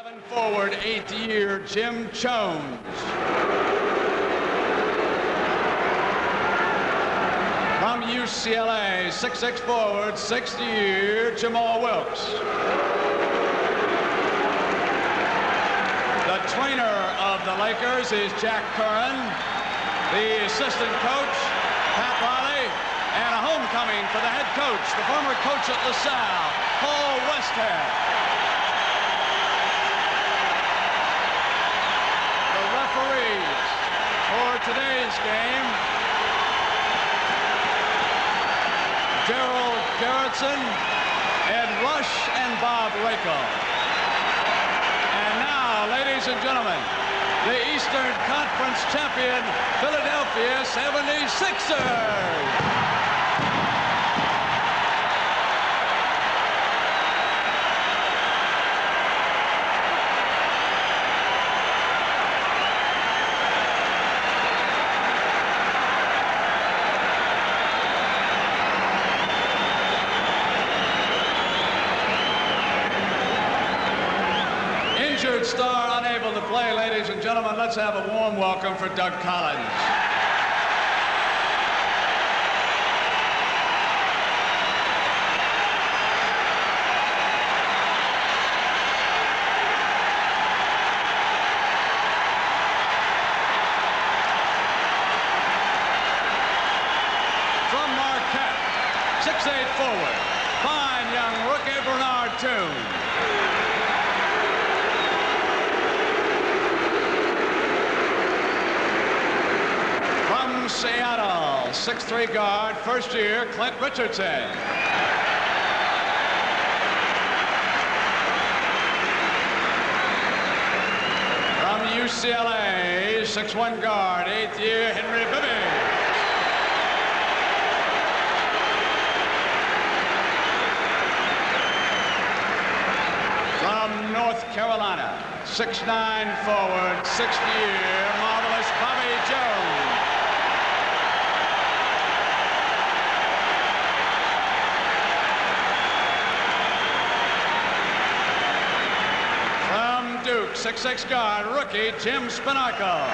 11 forward, 8th year, Jim Jones. From UCLA, 6'6" forward, 6th year, Jamal Wilkes. The trainer of the Lakers is Jack Curran. The assistant coach, Pat Riley, and a homecoming for the head coach, the former coach at LaSalle, Paul Westhead. The referees for today's game, Gerald Gerritsen, Ed Rush, and Bob Rakel. And now, ladies and gentlemen, the Eastern Conference champion, Philadelphia 76ers. Injured star unable to play, ladies and gentlemen. Let's have a warm welcome for Doug Collins. From Marquette, 6'8" forward, fine young rookie Bernard Toone. Seattle, 6'3" guard, first year, Clint Richardson. From UCLA, 6'1" guard, 8th year, Henry Bibby. From North Carolina, 6'9" forward, 6th year, marvelous Bobby Jones. Duke, 6'6" guard, rookie Jim Spinarco.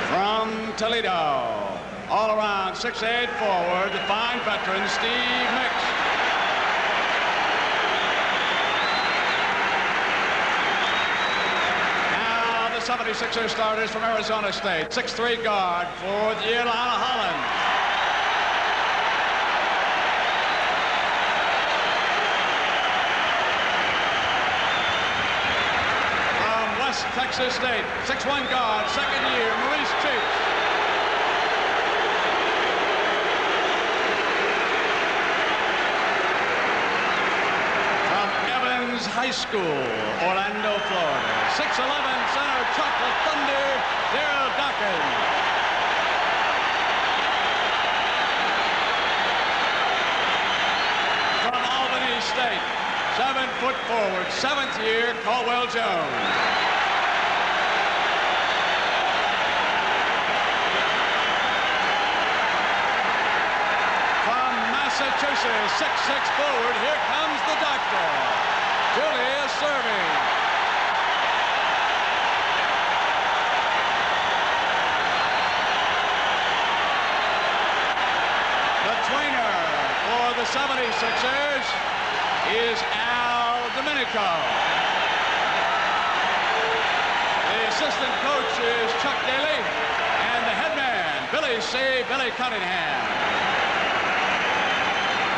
From Toledo, all around 6'8" forward, the fine veteran Steve Mix. Now the 76ers starters from Arizona State, 6'3" guard, 4th year, Lana Holland. Texas State, 6'1" guard, 2nd year, Maurice Cheeks. From Evans High School, Orlando, Florida, 6'11" center, Chocolate Thunder, Daryl Dawkins. From Albany State, 7' forward, 7th year, Caldwell Jones. Massachusetts, 6'6" forward. Here comes the doctor, Julius Erving. The trainer for the 76ers is Al Domenico. The assistant coach is Chuck Daly, and the head man, Billy Cunningham.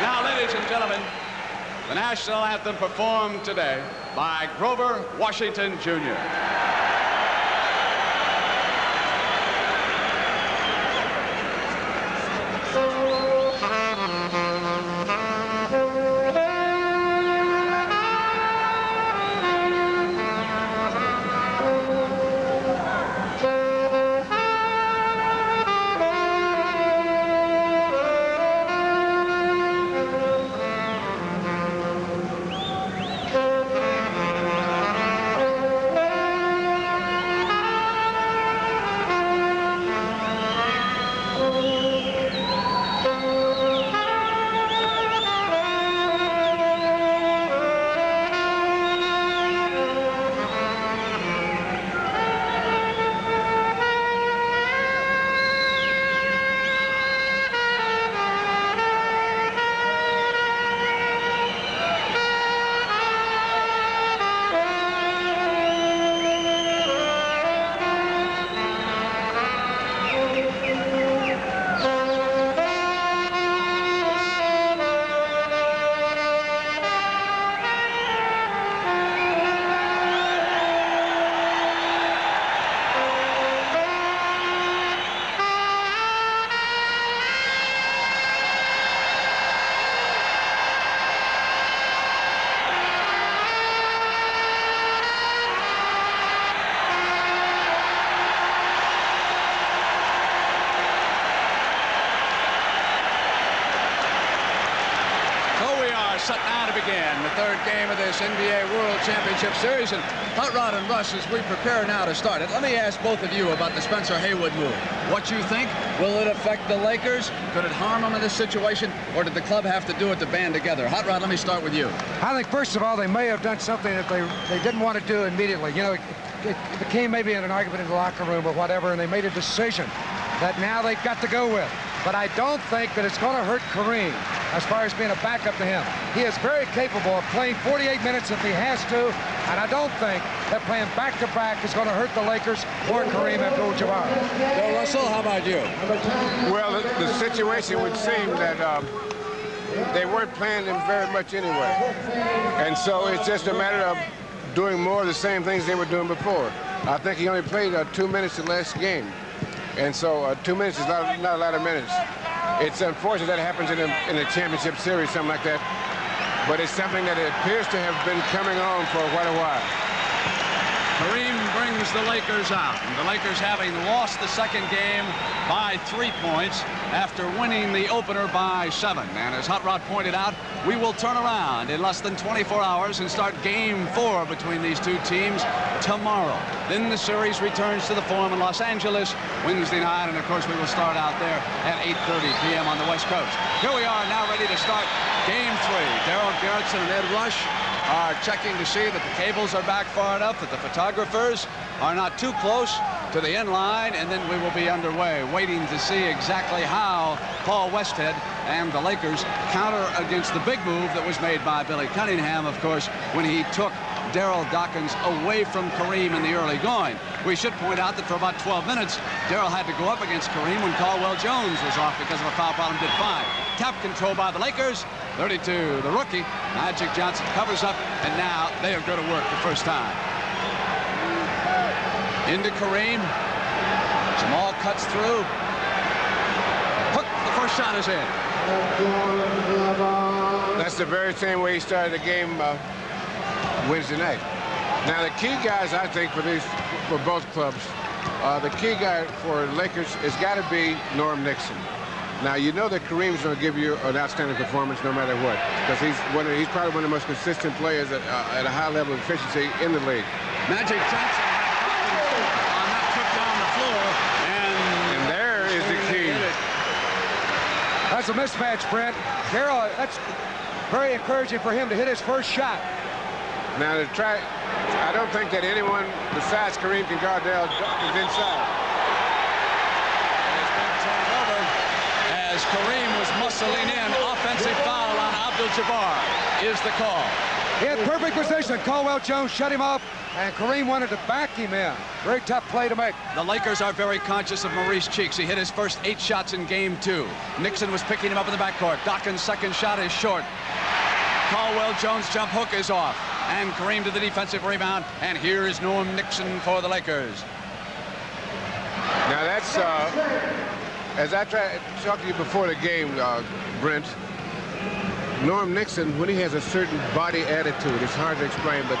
Now, ladies and gentlemen, the national anthem performed today by Grover Washington, Jr. set now to begin the third game of this NBA World Championship Series. And Hot Rod and Russ, as we prepare now to start it, let me ask both of you about the Spencer Haywood move. What you think? Will it affect the Lakers? Could it harm them in this situation? Or did the club have to do it to band together? Hot Rod, let me start with you. I think, first of all, they may have done something that they didn't want to do immediately. You know, it became maybe in an argument in the locker room or whatever, and they made a decision that now they've got to go with. But I don't think that it's going to hurt Kareem as far as being a backup to him. He is very capable of playing 48 minutes if he has to, and I don't think that playing back-to-back is going to hurt the Lakers or Kareem Abdul-Jabbar. Bill Russell, how about you? Well, the situation would seem that they weren't playing him very much anyway. And so it's just a matter of doing more of the same things they were doing before. I think he only played 2 minutes the last game. And so 2 minutes is not a lot of minutes. It's unfortunate that happens in a championship series, something like that. But it's something that it appears to have been coming on for quite a while. Kareem brings the Lakers out. And the Lakers, having lost the second game by 3 points after winning the opener by 7. And as Hot Rod pointed out, we will turn around in less than 24 hours and start game 4 between these two teams tomorrow. Then the series returns to the Forum in Los Angeles Wednesday night, and of course we will start out there at 8:30 p.m. on the West Coast. Here we are now ready to start game 3. Daryl Gerritsen and Ed Rush are checking to see that the cables are back far enough, that the photographers are not too close to the end line, and then we will be underway, waiting to see exactly how Paul Westhead and the Lakers counter against the big move that was made by Billy Cunningham, of course, when he took Daryl Dawkins away from Kareem in the early going. We should point out that for about 12 minutes, Daryl had to go up against Kareem when Caldwell Jones was off because of a foul problem, did fine. Tap control by the Lakers. 32, the rookie. Magic Johnson covers up, and now they are going to work the first time. Into Kareem. Jamal cuts through. Hook, the first shot is in. That's the very same way he started the game Wednesday night. Now the key guys, I think, for both clubs, the key guy for Lakers has got to be Norm Nixon. Now you know that Kareem's going to give you an outstanding performance no matter what, because he's probably one of the most consistent players at a high level of efficiency in the league. Magic Johnson on that trip down the floor, and there is the key. That's a mismatch, Brent. Daryl, that's very encouraging for him to hit his first shot. Now to try, I don't think that anyone besides Kareem can guard Daryl Dawkins inside. It's been turned over as Kareem was muscling in. Offensive foul on Abdul-Jabbar is the call. He had perfect position. Caldwell Jones shut him up, and Kareem wanted to back him in. Very tough play to make. The Lakers are very conscious of Maurice Cheeks. He hit his first 8 shots in game 2. Nixon was picking him up in the backcourt. Dawkins' second shot is short. Caldwell Jones' jump hook is off. And Kareem to the defensive rebound. And here is Norm Nixon for the Lakers. Now that's, as I tried to talk to you before the game, Brent, Norm Nixon, when he has a certain body attitude, it's hard to explain, but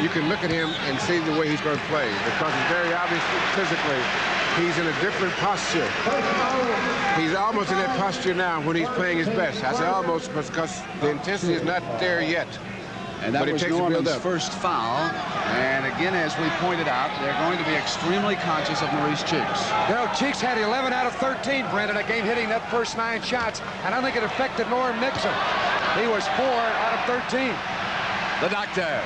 you can look at him and see the way he's going to play, because it's very obvious physically he's in a different posture. He's almost in that posture now when he's playing his best. I say almost because the intensity is not there yet. And that was Norman's first foul. And again, as we pointed out, they're going to be extremely conscious of Maurice Cheeks. You know, Cheeks had 11 out of 13, Brent, in a game, hitting that first 9 shots. And I think it affected Norm Nixon. He was 4 out of 13. The doctor.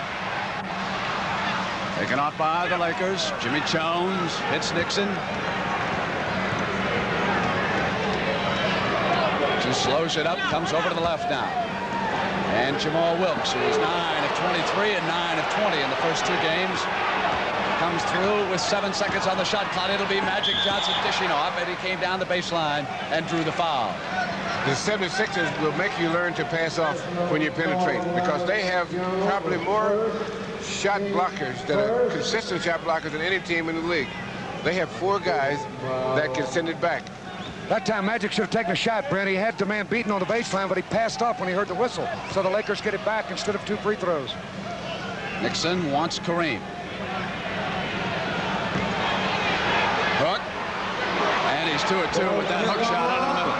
Taken off by the Lakers. Jimmy Jones hits Nixon. Just slows it up, comes over to the left now. And Jamal Wilkes, who is 9 of 23 and 9 of 20 in the first 2 games, comes through with 7 seconds on the shot clock. It'll be Magic Johnson dishing off, and he came down the baseline and drew the foul. The 76ers will make you learn to pass off when you penetrate, because they have probably more shot blockers that are consistent shot blockers than any team in the league. They have 4 guys that can send it back. That time Magic should have taken a shot, Brent. He had the man beaten on the baseline, but he passed up when he heard the whistle. So the Lakers get it back instead of 2 free throws. Nixon wants Kareem. Hook. And he's 2 of 2 with that hook shot out of the middle.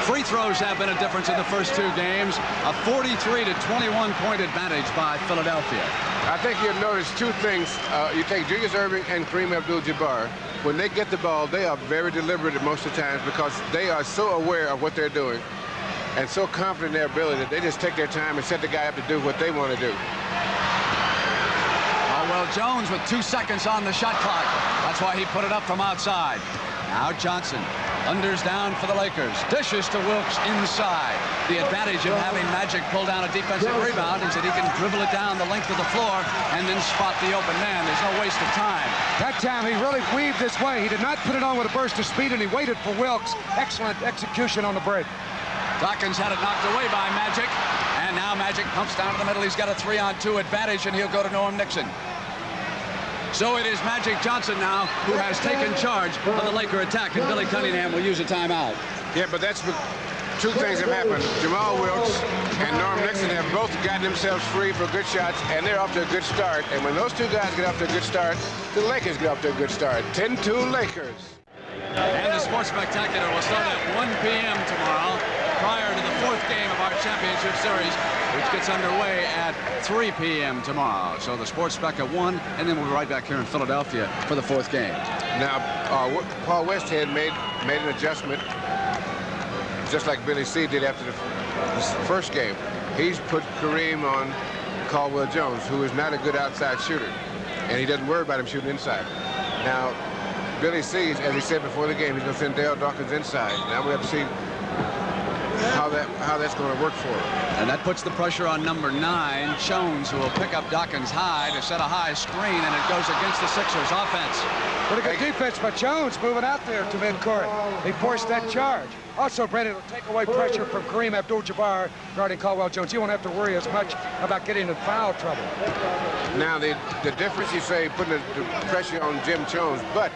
Free throws have been a difference in the first two games. A 43 to 21 point advantage by Philadelphia. I think you'll notice two things. You take Julius Erving and Kareem Abdul-Jabbar. When they get the ball, they are very deliberate most of the times because they are so aware of what they're doing and so confident in their ability that they just take their time and set the guy up to do what they want to do. Well, Jones with 2 seconds on the shot clock. That's why he put it up from outside. Now Johnson. Unders down for the Lakers. Dishes to Wilkes inside. The advantage of having Magic pull down a defensive rebound is that he can dribble it down the length of the floor and then spot the open man. There's no waste of time. That time he really weaved his way. He did not put it on with a burst of speed, and he waited for Wilkes. Excellent execution on the break. Dawkins had it knocked away by Magic. And now Magic pumps down to the middle. He's got a 3-on-2 advantage, and he'll go to Norm Nixon. So it is Magic Johnson now who has taken charge of the Laker attack, and Billy Cunningham will use a timeout. Yeah, but that's two things have happened. Jamal Wilkes and Norm Nixon have both gotten themselves free for good shots, and they're off to a good start. And when those two guys get off to a good start, the Lakers get off to a good start. 10-2 Lakers. And the Sports Spectacular will start at 1 p.m. tomorrow, prior to the fourth game of our championship series, which gets underway at 3 p.m. tomorrow. So the Sports Spec at 1, and then we'll be right back here in Philadelphia for the fourth game. Now, Paul Westhead made an adjustment, just like Billy C. did after the first game. He's put Kareem on Caldwell Jones, who is not a good outside shooter, and he doesn't worry about him shooting inside. Now, Billy C., as he said before the game, he's going to send Dale Dawkins inside. Now we have to see how that's going to work for him. And that puts the pressure on number 9, Jones, who will pick up Dawkins high to set a high screen, and it goes against the Sixers offense. Pretty good defense by Jones moving out there to midcourt. He forced that charge. Also, Brent, it'll take away pressure from Kareem Abdul-Jabbar guarding Caldwell Jones. You won't have to worry as much about getting in foul trouble. Now, the difference, you say, putting the pressure on Jim Jones, but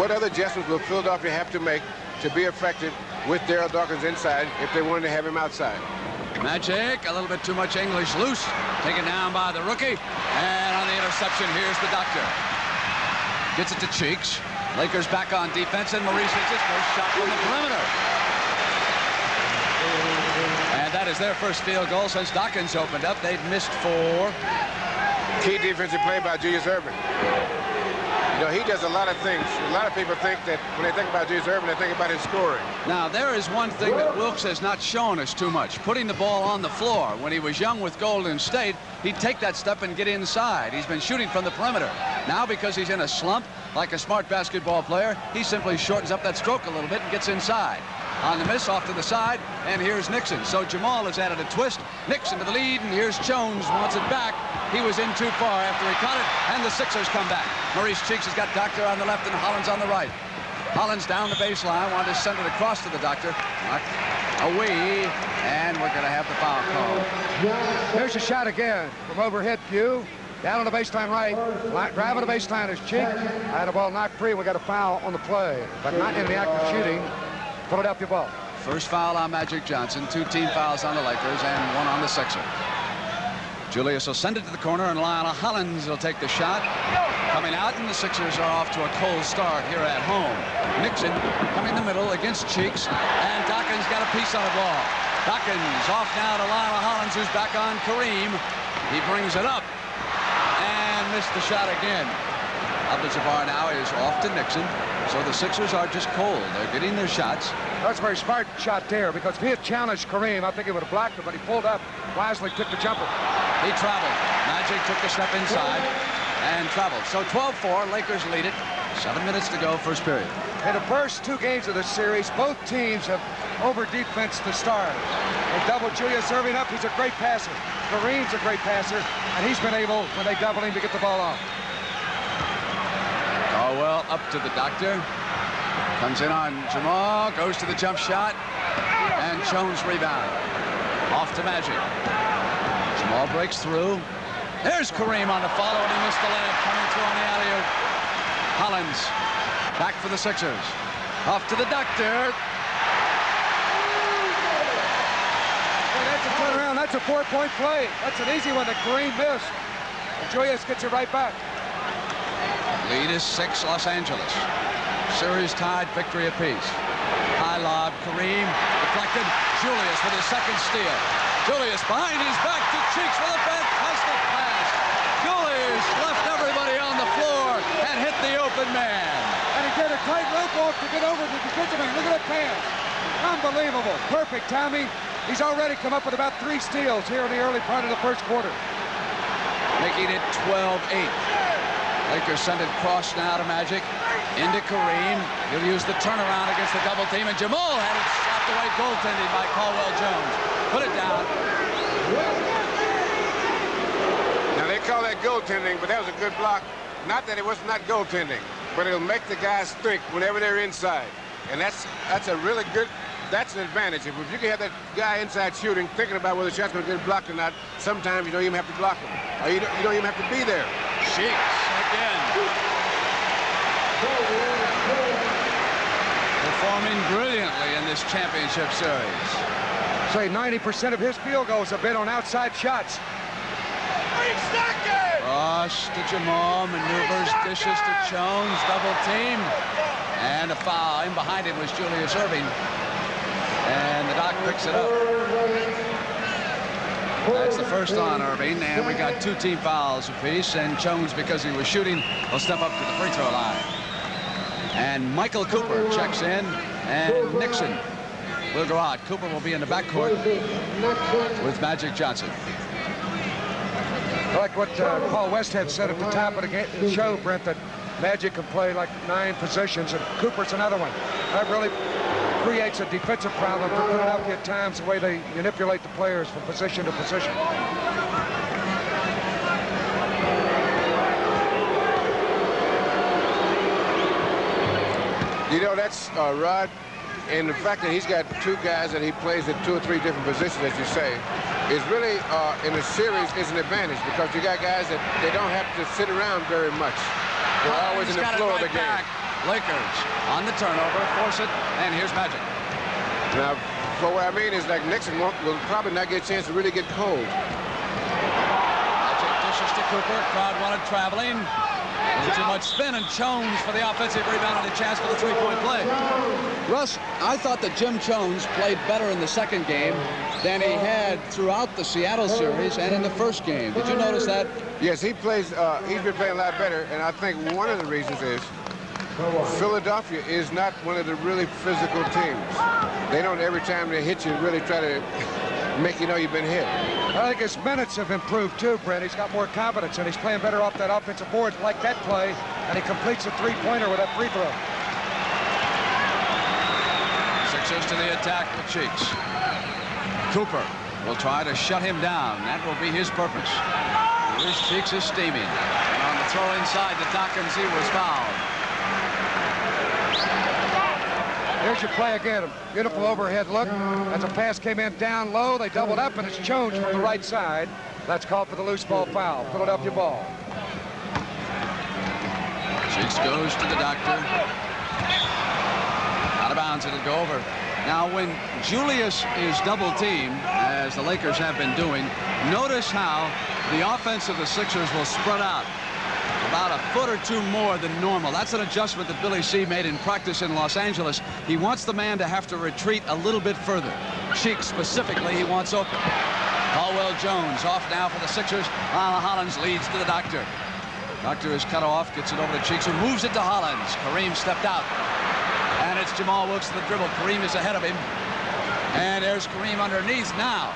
what other adjustments will Philadelphia have to make to be effective with Daryl Dawkins inside if they wanted to have him outside? Magic, a little bit too much English loose. Taken down by the rookie. And on the interception, here's the doctor. Gets it to Cheeks. Lakers back on defense, and Maurice hits his first shot from the perimeter. And that is their first field goal since Dawkins opened up. They'd missed 4. Key defensive play by Julius Erving. You know, he does a lot of things. A lot of people think that when they think about Julius Erving, they think about his scoring. Now, there is one thing that Wilkes has not shown us too much, putting the ball on the floor. When he was young with Golden State, he'd take that step and get inside. He's been shooting from the perimeter. Now, because he's in a slump, like a smart basketball player, he simply shortens up that stroke a little bit and gets inside. On the miss, off to the side, and here's Nixon. So Jamal has added a twist. Nixon to the lead, and here's Jones, wants it back. He was in too far after he caught it, and the Sixers come back. Maurice Cheeks has got Doctor on the left and Hollins on the right. Hollins down the baseline, wanted to send it across to the Doctor. Away, and we're going to have the foul call. There's a shot again from overhead view. Down on the baseline right. Driving the baseline is Cheek. Had the ball knocked free. We got a foul on the play, but not in the act of shooting. Philadelphia ball. First foul on Magic Johnson, 2 team fouls on the Lakers, and 1 on the Sixers. Julius will send it to the corner, and Lionel Hollins will take the shot. Coming out, and the Sixers are off to a cold start here at home. Nixon coming in the middle against Cheeks, and Dawkins got a piece on the ball. Dawkins off now to Lionel Hollins, who's back on Kareem. He brings it up and missed the shot again. Abdul-Jabbar now is off to Nixon, so the Sixers are just cold. They're getting their shots. That's a very smart shot there, because if he had challenged Kareem, I think he would have blocked it, but he pulled up, wisely took the jumper. He traveled. Magic took the step inside and traveled. So 12-4, Lakers lead it. 7 minutes to go, first period. In the first 2 games of this series, both teams have over-defensed the stars. They doubled Julius Erving up. He's a great passer. Kareem's a great passer, and he's been able, when they double him, to get the ball off. Oh, well, up to the Doctor. Comes in on Jamal, goes to the jump shot, and Jones rebound. Off to Magic. Jamal breaks through. There's Kareem on the follow, and he missed the layup coming through on the alley-oop. Hollins back for the Sixers. Off to the Doctor. Well, that's a turnaround. That's a 4-point play. That's an easy one that Kareem missed. And Julius gets it right back. Lead is 6, Los Angeles. Series tied, victory apiece. High high lob. Kareem deflected. Julius with his second steal. Julius behind his back to Cheeks with a fantastic pass. Julius left everybody on the floor and hit the open man. And he did a tight rope walk to get over the defensive man. Look at that pass. Unbelievable. Perfect timing. He's already come up with about 3 steals here in the early part of the first quarter. Making it 12-8. Lakers send it cross now to Magic. Into Kareem. He'll use the turnaround against the double team. And Jamal had it stopped away goaltending by Caldwell Jones. Put it down. Now, they call that goaltending, but that was a good block. Not that it was not goaltending, but it'll make the guys think whenever they're inside. And that's a really good, that's an advantage. If you can have that guy inside shooting, thinking about whether the shot's going to get blocked or not, sometimes you don't even have to block him. Or you don't even have to be there. Cheeks again. Performing brilliantly in this championship series. Say 90% of his field goals have been on outside shots. Cross to Jamal, maneuvers, dishes to Jones, double team. And a foul. In behind him was Julius Erving. And the Doc picks it up. That's the first on Erving, and we got 2 team fouls apiece. And Jones, because he was shooting, will step up to the free throw line. And Michael Cooper checks in, and Nixon will go out. Cooper will be in the backcourt with Magic Johnson. I like what Paul Westhead said at the top of the show, Brent, that Magic can play like 9 positions, and Cooper's another one. That really creates a defensive problem for Philadelphia at times, the way they manipulate the players from position to position. You know, that's Rod, and the fact that he's got 2 guys that he plays at 2 or 3 different positions, as you say, is really, in a series, is an advantage, because you got guys that they don't have to sit around very much. They're always in the flow of the game. Lakers on the turnover, force it, and here's Magic. Now, for what I mean is, like, Nixon will probably not get a chance to really get cold. Magic dishes to Cooper. Crowd wanted traveling. Too much spin, and Jones for the offensive rebound and a chance for the 3-point play. Russ, I thought that Jim Jones played better in the second game than he had throughout the Seattle series and in the first game. Did you notice that? Yes, he plays. He's been playing a lot better, and I think one of the reasons is Philadelphia is not one of the really physical teams. They don't, every time they hit you, really try to make you know you've been hit. I think his minutes have improved too, Brent. He's got more confidence, and he's playing better off that offensive board, like that play, and he completes a 3-pointer with that free throw. Sixers to the attack with Cheeks. Cooper will try to shut him down. That will be his purpose. Here's Cheeks is steaming. And on the throw inside to Dawkins, he was fouled. Here's your play again. A beautiful overhead look. As a pass came in down low, they doubled up, and it's Jones from the right side. That's called for the loose ball foul. Philadelphia ball. Cheeks goes to the doctor. Out of bounds, it'll go over. Now, when Julius is double teamed, as the Lakers have been doing, notice how the offense of the Sixers will spread out about a foot or 2 more than normal. That's an adjustment that Billy C made in practice in Los Angeles. He wants the man to have to retreat a little bit further. Cheeks specifically, he wants open. Caldwell Jones off now for the Sixers. Hollins leads to the doctor. Doctor is cut off, gets it over to Cheeks, who moves it to Hollins. Kareem stepped out. And it's Jamal Wilkes to the dribble. Kareem is ahead of him. And there's Kareem underneath now.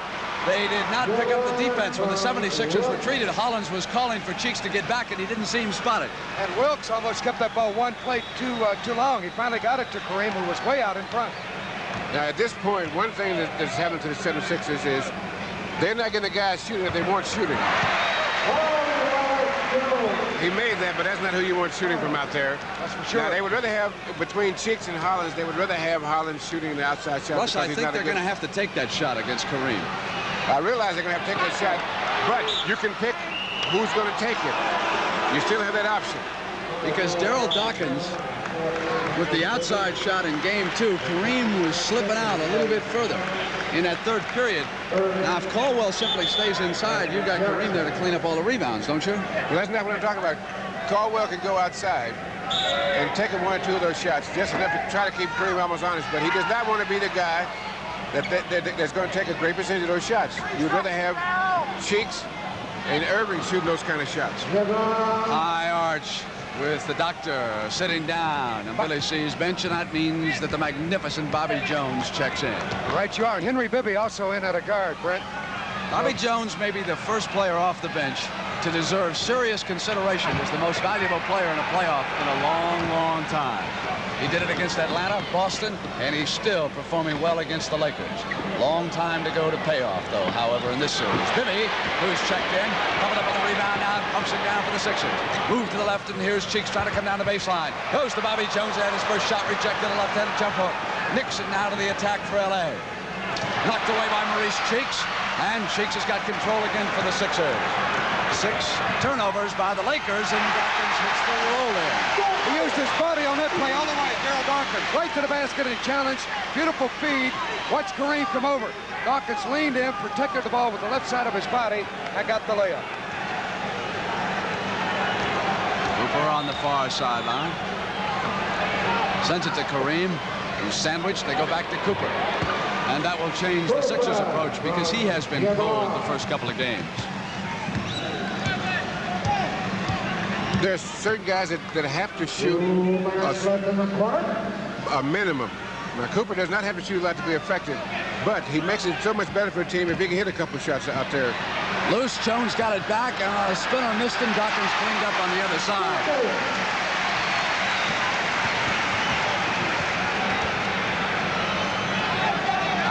They did not pick up the defense when the 76ers retreated. Hollins was calling for Cheeks to get back, and he didn't seem spotted. And Wilkes almost kept that ball one play too long. He finally got it to Kareem, who was way out in front. Now, at this point, one thing that's happened to the 76ers is they're not getting the guys shooting that they want shooting. He made that, but that's not who you want shooting from out there. That's for sure. Now, they would rather have, between Cheeks and Hollins, they would rather have Hollins shooting the outside shot. Russ, I think they're going to have to take that shot against Kareem. I realize they're going to have to take that shot, but you can pick who's going to take it. You still have that option. Because Daryl Dawkins, with the outside shot in game 2, Kareem was slipping out a little bit further in that third period. Now, if Caldwell simply stays inside, you've got Kareem there to clean up all the rebounds, don't you? Well, that's not what I'm talking about. Caldwell can go outside, and taking 1 or 2 of those shots, just enough to try to keep Kareem almost honest. But he does not want to be the guy that's going to take a great percentage of those shots. You'd rather have Cheeks and Erving shooting those kind of shots. High arch with the doctor sitting down on Billy C's bench, and that means that the magnificent Bobby Jones checks in. Right you are. And Henry Bibby also in at a guard, Brent. Bobby Jones may be the first player off the bench to deserve serious consideration as the most valuable player in a playoff in a long, long time. He did it against Atlanta, Boston, and he's still performing well against the Lakers. Long time to go to payoff, though, however, in this series. Bibby, who's checked in, coming up on the rebound now, pumps it down for the Sixers. Move to the left, and here's Cheeks trying to come down the baseline. Goes to Bobby Jones, had his first shot rejected, a left-handed jump hook. Nixon now to the attack for L.A. Knocked away by Maurice Cheeks, and Cheeks has got control again for the Sixers. 6 turnovers by the Lakers, and Dawkins hits the roll in. He used his body on that play all the way. Daryl Dawkins right to the basket and challenged. Beautiful feed. Watch Kareem come over. Dawkins leaned in, protected the ball with the left side of his body, and got the layup. Cooper on the far sideline. Sends it to Kareem, who's sandwiched. They go back to Cooper. And that will change the Sixers' approach because he has been cold the first couple of games. There's certain guys that have to shoot a minimum. Now, Cooper does not have to shoot a lot to be effective, but he makes it so much better for a team if he can hit a couple shots out there. Loose, Jones got it back, and a spinner missed him. Dawkins cleaned up on the other side.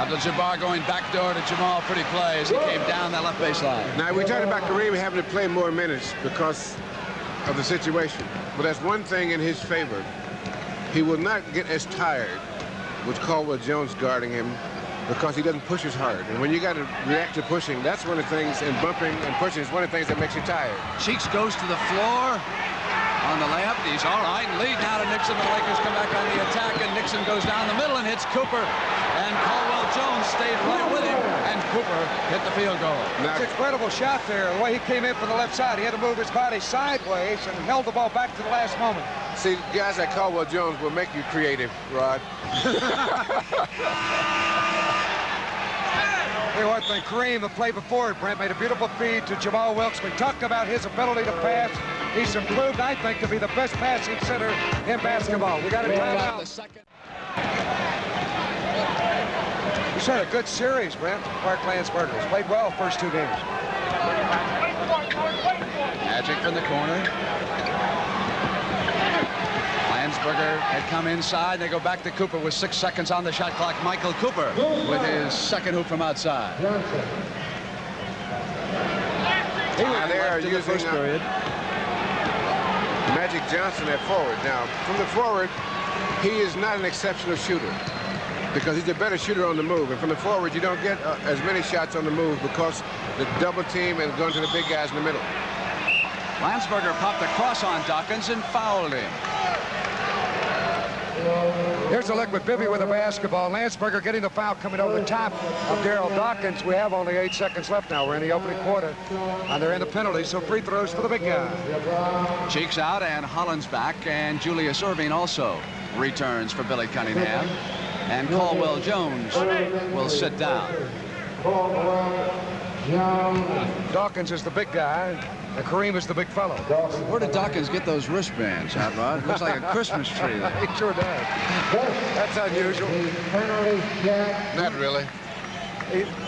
Abdul-Jabbar going backdoor to Jamal. Pretty play as he came down that left baseline. Now, we talked about Kareem having to play more minutes because of the situation, but that's one thing in his favor. He will not get as tired with Caldwell Jones guarding him because he doesn't push as hard. And when you got to react to pushing, that's one of the things, and bumping and pushing is one of the things that makes you tired. Cheeks goes to the floor on the layup. He's all right. Lead now to Nixon. The Lakers come back on the attack, and Nixon goes down the middle and hits Cooper. And Caldwell Jones stayed right with him, and Cooper hit the field goal. It's an incredible shot there. The way he came in from the left side, he had to move his body sideways and held the ball back to the last moment. See, guys like Caldwell Jones will make you creative, Rod. Hey, one thing, Kareem, the play before it, Brent, made a beautiful feed to Jamal Wilkes. We talked about his ability to pass. He's improved, I think, to be the best passing center in basketball. We got to time out. He's had a good series, Brent. Clark Landsberger played well first 2 games. Magic from the corner. Landsberger had come inside. They go back to Cooper with 6 seconds on the shot clock. Michael Cooper with his second hoop from outside. They are using the first period. Magic Johnson at forward. Now, from the forward, he is not an exceptional shooter because he's a better shooter on the move. And from the forward, you don't get as many shots on the move because the double team and going to the big guys in the middle. Landsberger popped a cross on Dawkins and fouled him. Here's a look with Bibby with a basketball. Landsberger getting the foul coming over the top of Daryl Dawkins. We have only 8 seconds left now. We're in the opening quarter, and they're in the penalty, so free throws for the big guy. Cheeks out, and Holland's back, and Julius Erving also returns for Billy Cunningham. And Caldwell Jones will sit down. Dawkins is the big guy, and Kareem is the big fellow. Where did Dawkins get those wristbands, Hot Rod? Looks like a Christmas tree. He sure does. That's unusual. Not really.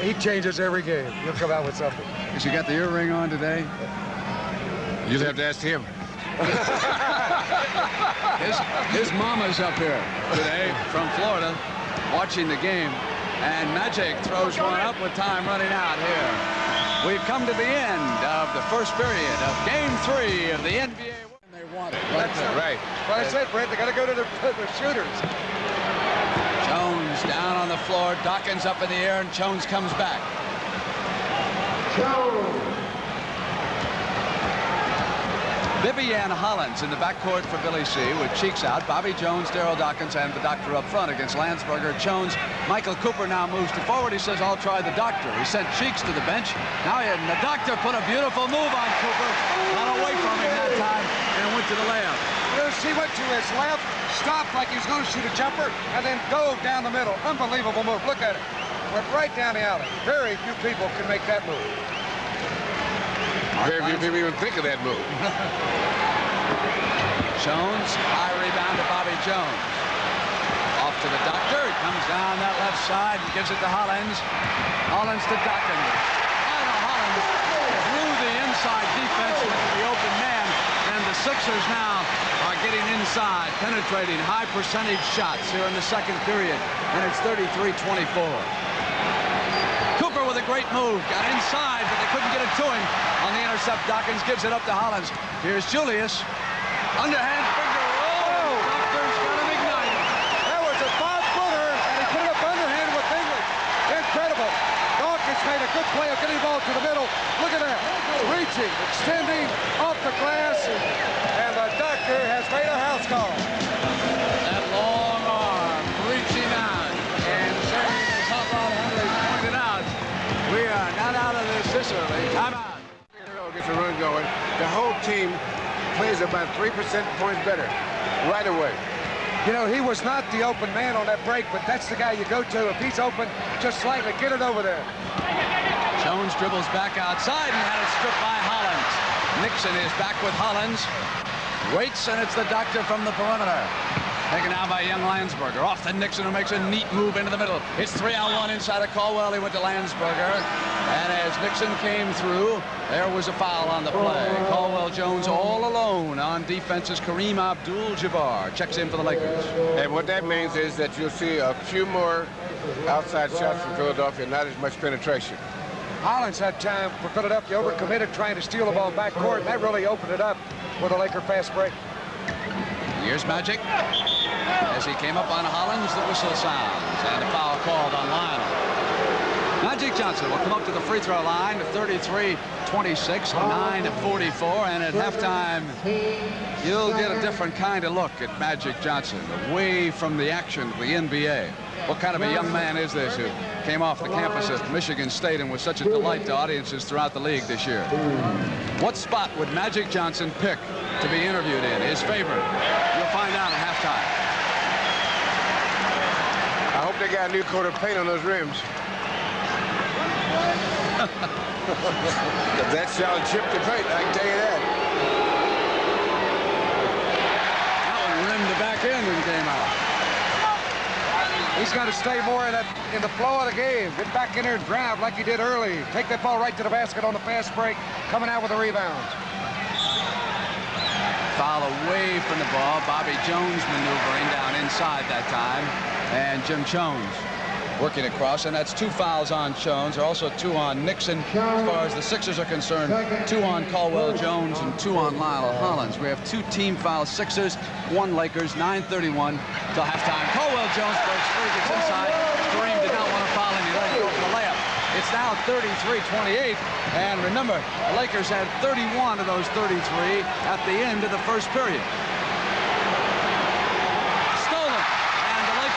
He changes every game. He'll come out with something. Has he got the earring on today? You'll have to ask him. His mama's up here today from Florida watching the game. And Magic throws one up with time running out here. We've come to the end of the first period of Game 3 of the NBA. They want it. That's right. Well, I said, Brent, they got to go to the shooters. Jones down on the floor. Dawkins up in the air, and Jones comes back. Bibby and Hollins in the backcourt for Billy C. with Cheeks out. Bobby Jones, Daryl Dawkins, and the doctor up front against Landsberger. Jones. Michael Cooper now moves to forward. He says, I'll try the doctor. He sent Cheeks to the bench. Now and the doctor put a beautiful move on Cooper. Got away from him that time and went to the layup. He went to his left, stopped like he was going to shoot a jumper, and then dove down the middle. Unbelievable move. Look at it. Went right down the alley. Very few people can make that move. Very few people even think of that move. Jones, high rebound to Bobby Jones. Off to the doctor. He comes down that left side and gives it to Hollins. Hollins to Dockins. Hollins through the inside defense into the open man. And the Sixers now are getting inside, penetrating high percentage shots here in the second period. And it's 33-24. Cooper with a great move. Got inside, but they couldn't get it to him. On the intercept, Dockins gives it up to Hollins. Here's Julius. Underhand finger. Oh! Doctor's got him ignited. That was a 5-footer, and he put it up underhand with English. Incredible. Dawkins made a good play of getting the ball to the middle. Look at that. Reaching, extending, off the glass, and the doctor has made a house call. That long arm reaching out and saying, as Hot Henry pointed out, we are not out of this early. Time out. Gets a run going. The whole team plays about 3% points better right away. You know, he was not the open man on that break, but that's the guy you go to. If he's open, just slightly, get it over there. Jones dribbles back outside and had it stripped by Hollins. Nixon is back with Hollins. Waits, and it's the doctor from the perimeter. Taken out by young Landsberger. Off to Nixon, who makes a neat move into the middle. It's 3-on-1 inside of Caldwell. He went to Landsberger. And as Nixon came through, there was a foul on the play. Caldwell Jones all alone on defense as Kareem Abdul-Jabbar checks in for the Lakers. And what that means is that you'll see a few more outside shots from Philadelphia, not as much penetration. Hollins had time for Philadelphia, overcommitted trying to steal the ball backcourt, and that really opened it up with a Laker fast break. Here's Magic. As he came up on Hollins, the whistle sounds, and a foul called on Lionel. Magic Johnson will come up to the free throw line to 33-26, 9-44, and at halftime, you'll get a different kind of look at Magic Johnson, away from the action of the NBA. What kind of a young man is this who came off the campus of Michigan State and was such a delight to audiences throughout the league this year? What spot would Magic Johnson pick to be interviewed in, his favorite? You'll find out at halftime. I hope they got a new coat of paint on those rims. That shall chip the paint, I can tell you that. That one rimmed the back end and came out. He's got to stay more in the flow of the game. Get back in there and drive like he did early. Take that ball right to the basket on the fast break, coming out with a rebound. Foul away from the ball. Bobby Jones maneuvering down inside that time. And Jim Jones working across, and that's 2 fouls on Jones. There are also 2 on Nixon. As far as the Sixers are concerned, 2 on Caldwell Jones and 2 on Lionel Hollins. We have 2 team fouls, Sixers, 1 Lakers, 9:31 till halftime. Caldwell Jones breaks free, gets inside. Kareem did not want to foul him. He let it go for the layup. It's now 33-28, and remember, the Lakers had 31 of those 33 at the end of the first period.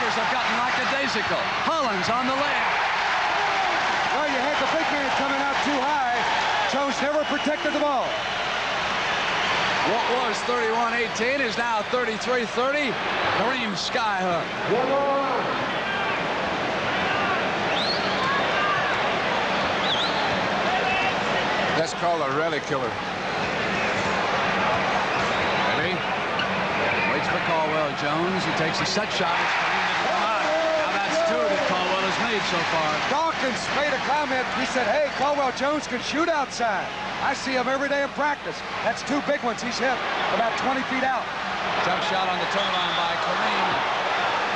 Have gotten lackadaisical. Hollins on the layup. Well, you had the big man coming out too high. Jones never protected the ball. What was 31-18 is now 33-30. Kareem skyhook. That's called a rally killer. Ready? Waits for Caldwell Jones. He takes a set shot. Now that's 2 that Caldwell has made so far. Dawkins made a comment. He said, hey, Caldwell Jones can shoot outside. I see him every day in practice. That's 2 big ones he's hit about 20 feet out. Jump shot on the turn on by Kareem.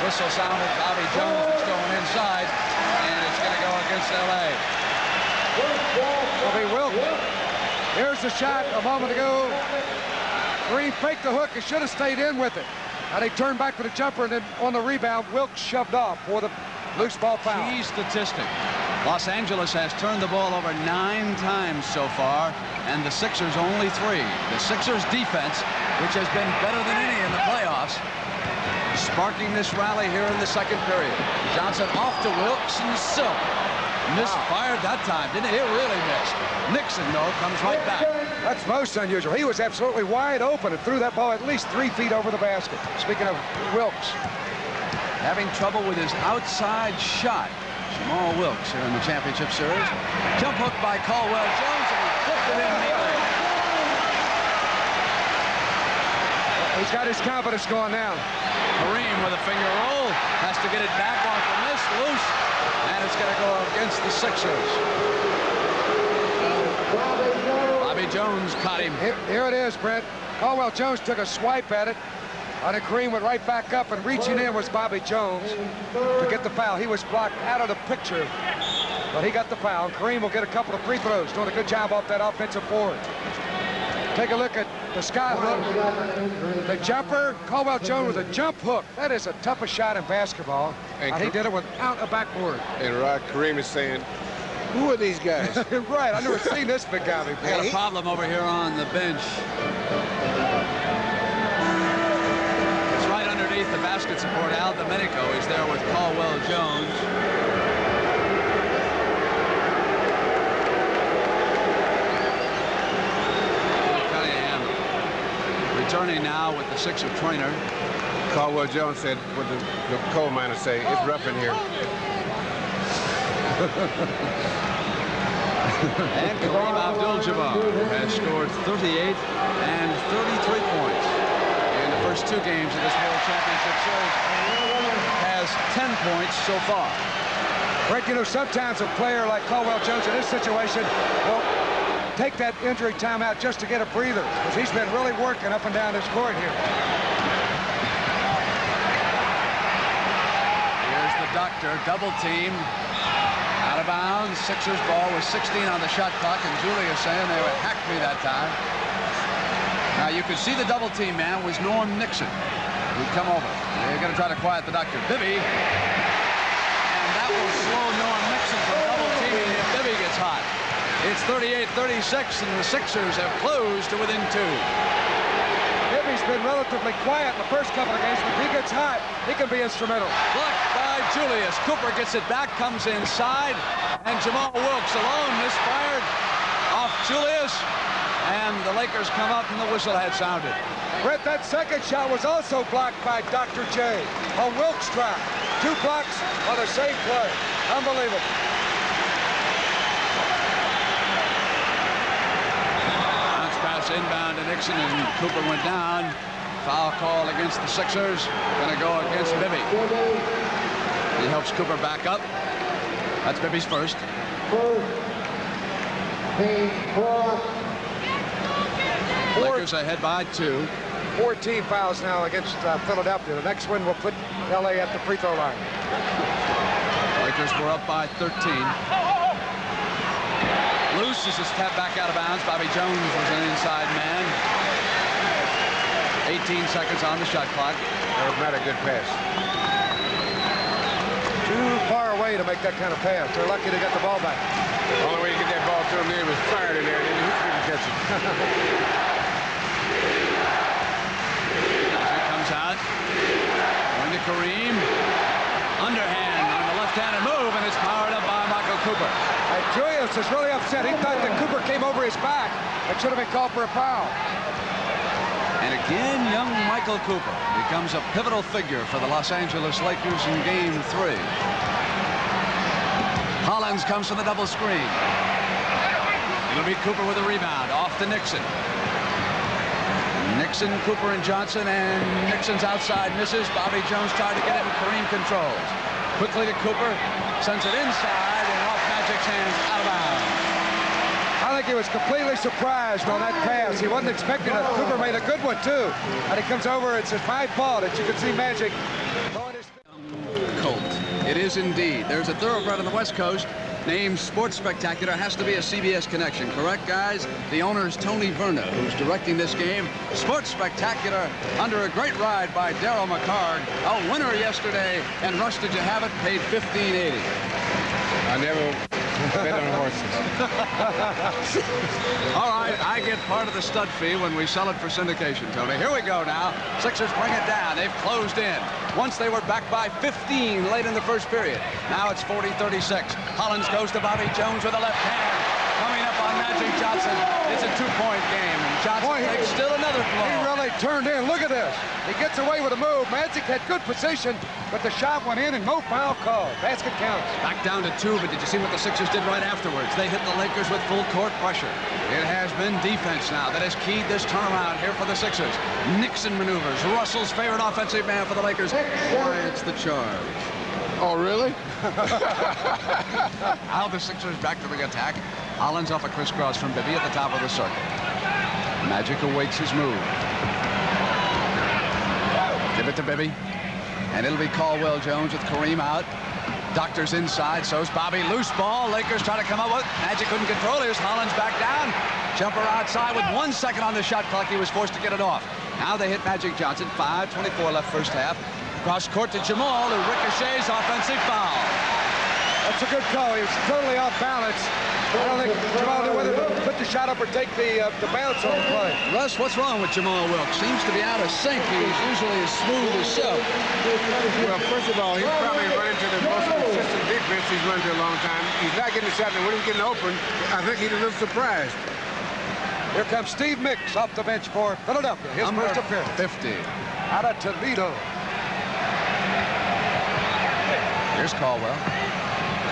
Whistle sounded. Bobby Jones is going inside, and it's going to go against L.A. Will be Wilk. Here's the shot a moment ago. Kareem faked the hook. He should have stayed in with it. And he turned back for the jumper, and then on the rebound, Wilkes shoved off for the loose ball foul. Key statistic. Los Angeles has turned the ball over 9 times so far, and the Sixers only 3. The Sixers defense, which has been better than any in the playoffs, sparking this rally here in the second period. Johnson off to Wilkes and Silk. Misfired that time, didn't he? It really missed. Nixon, though, comes right back. That's most unusual. He was absolutely wide open and threw that ball at least 3 feet over the basket. Speaking of Wilkes. Having trouble with his outside shot. Jamal Wilkes here in the championship series. Jump hook by Caldwell Jones, and he flipped it in neatly. He's got his confidence going now. Kareem with a finger roll. Has to get it back off the miss. Loose. And it's going to go against the Sixers. Bobby Jones caught him. Here it is, Brent. Caldwell Jones took a swipe at it. And Kareem went right back up, and reaching in was Bobby Jones to get the foul. He was blocked out of the picture, but he got the foul. Kareem will get a couple of free throws, doing a good job off that offensive board. Take a look at the sky hook. The jumper, Caldwell Jones with a jump hook. That is the toughest shot in basketball. And he did it without a backboard. And Rod, Kareem is saying, who are these guys? Right, I never seen this big guy before. Got a problem over here on the bench. The basket support. Al Domenico is there with Caldwell Jones. Cunningham returning now with the Sixer trainer. Caldwell Jones said what the coal miners say, it's rough in here. And Kareem Abdul-Jabbar has scored 38 and 33 points. First 2 games of this World Championship Series, has 10 points so far. Rick, you know, sometimes a player like Caldwell Jones in this situation will take that injury timeout just to get a breather, because he's been really working up and down this court here. Here's the doctor, double team. Out of bounds, Sixers ball with 16 on the shot clock, and Julius saying they would hack me that time. Now, you could see the double-team man was Norm Nixon, who'd come over. They're going to try to quiet the doctor. Bibby. And that will slow Norm Nixon from double-teaming if Bibby gets hot. It's 38-36, and the Sixers have closed to within 2. Bibby's been relatively quiet in the first couple of games, but if he gets hot, he can be instrumental. Blocked by Julius. Cooper gets it back, comes inside, and Jamal Wilkes alone misfired off Julius. And the Lakers come up, and the whistle had sounded. Brett, that second shot was also blocked by Dr. J. A Wilkes trap. 2 blocks on the same play. Unbelievable. Bounce pass inbound to Nixon, and Cooper went down. Foul call against the Sixers. Going to go against Bibby. He helps Cooper back up. That's Bibby's first. Lakers ahead by 2. 14 fouls now against Philadelphia. The next one will put L.A. at the free throw line. Lakers were up by 13. Loose is just tapped back out of bounds. Bobby Jones was an inside man. 18 seconds on the shot clock. That was not a good pass. Too far away to make that kind of pass. They're lucky to get the ball back. The only way to get that ball to him there was fired in there. He couldn't catch it. As it comes out, going to Kareem. Underhand on the left-handed move, and it's powered up by Michael Cooper. And Julius is really upset. He thought that Cooper came over his back. It should have been called for a foul. And again, young Michael Cooper becomes a pivotal figure for the Los Angeles Lakers in Game 3. Hollins comes from the double screen. It'll be Cooper with a rebound. Off to Nixon. Nixon, Cooper, and Johnson, and Nixon's outside misses. Bobby Jones tried to get it, and Kareem controls. Quickly to Cooper, sends it inside, and off Magic's hands, out of bounds. I think he was completely surprised on that pass. He wasn't expecting it. Cooper made a good one, too. And he comes over, it's my fault that you can see Magic throwing his... Colt. It is indeed. There's a thoroughbred on the West Coast named Sports Spectacular. Has to be a CBS connection, correct, guys? The owner is Tony Verna, who's directing this game. Sports Spectacular under a great ride by Darryl McCard. A winner yesterday, and Rush, did you have it? Paid $15.80. I never bet on a horse questions. All right, I get part of the stud fee when we sell it for syndication, Tony. Here we go now. Sixers bring it down. They've closed in. Once they were back by 15 late in the first period. Now it's 40-36. Hollins goes to Bobby Jones with a left hand. Coming up on Magic Johnson. It's a two-point game. And Johnson takes still another blow. He really turned in. Look at this. He gets away with a move. Magic had good position, but the shot went in and no foul call. Basket counts. Back down to 2, but did you see what the Sixers did right afterwards? They hit the Lakers with full court pressure. It has been defense now that has keyed this turnaround here for the Sixers. Nixon maneuvers. Russell's favorite offensive man for the Lakers. It's the charge. Oh, really? Now the Sixers back to the attack. Hollins off a crisscross from Bibby at the top of the circle. Magic awaits his move. Give it to Bibby. And it'll be Caldwell Jones with Kareem out. Doctor's inside, so's Bobby. Loose ball. Lakers try to come up with. Magic couldn't control. Here's Hollins back down. Jumper outside with 1 second on the shot clock. He was forced to get it off. Now they hit Magic Johnson. 5:24 left first half. Cross court to Jamal, who ricochets offensive foul. That's a good call. He was totally off balance. I don't think Jamal knew whether to put the shot up or take the bounce on the play. Russ, what's wrong with Jamal Wilkes? Seems to be out of sync. He's usually as smooth as silk. Well, first of all, he's probably run into the most consistent defense he's run to a long time. He's not getting the shot, and when he's getting open, I think he's a little surprised. Here comes Steve Mix off the bench for Philadelphia. His first appearance. 50. Out of Toledo. Here's Caldwell.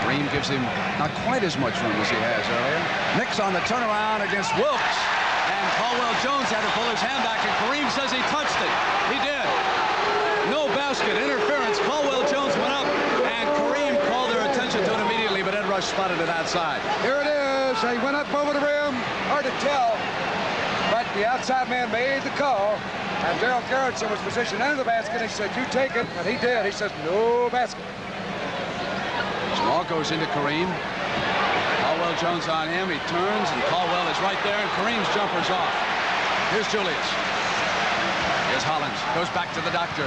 Kareem gives him not quite as much room as he has earlier. Mix on the turnaround against Wilkes. And Caldwell Jones had to pull his hand back, and Kareem says he touched it. He did. No basket. Interference. Caldwell Jones went up, and Kareem called their attention to it immediately, but Ed Rush spotted it outside. Here it is. He went up over the rim. Hard to tell. But the outside man made the call. And Daryl Gerritsen was positioned under the basket. He said, you take it. And he did. He says, no basket. Jamal goes into Kareem. Caldwell Jones on him. He turns, and Caldwell is right there, and Kareem's jumper's off. Here's Julius. Here's Hollins. Goes back to the doctor.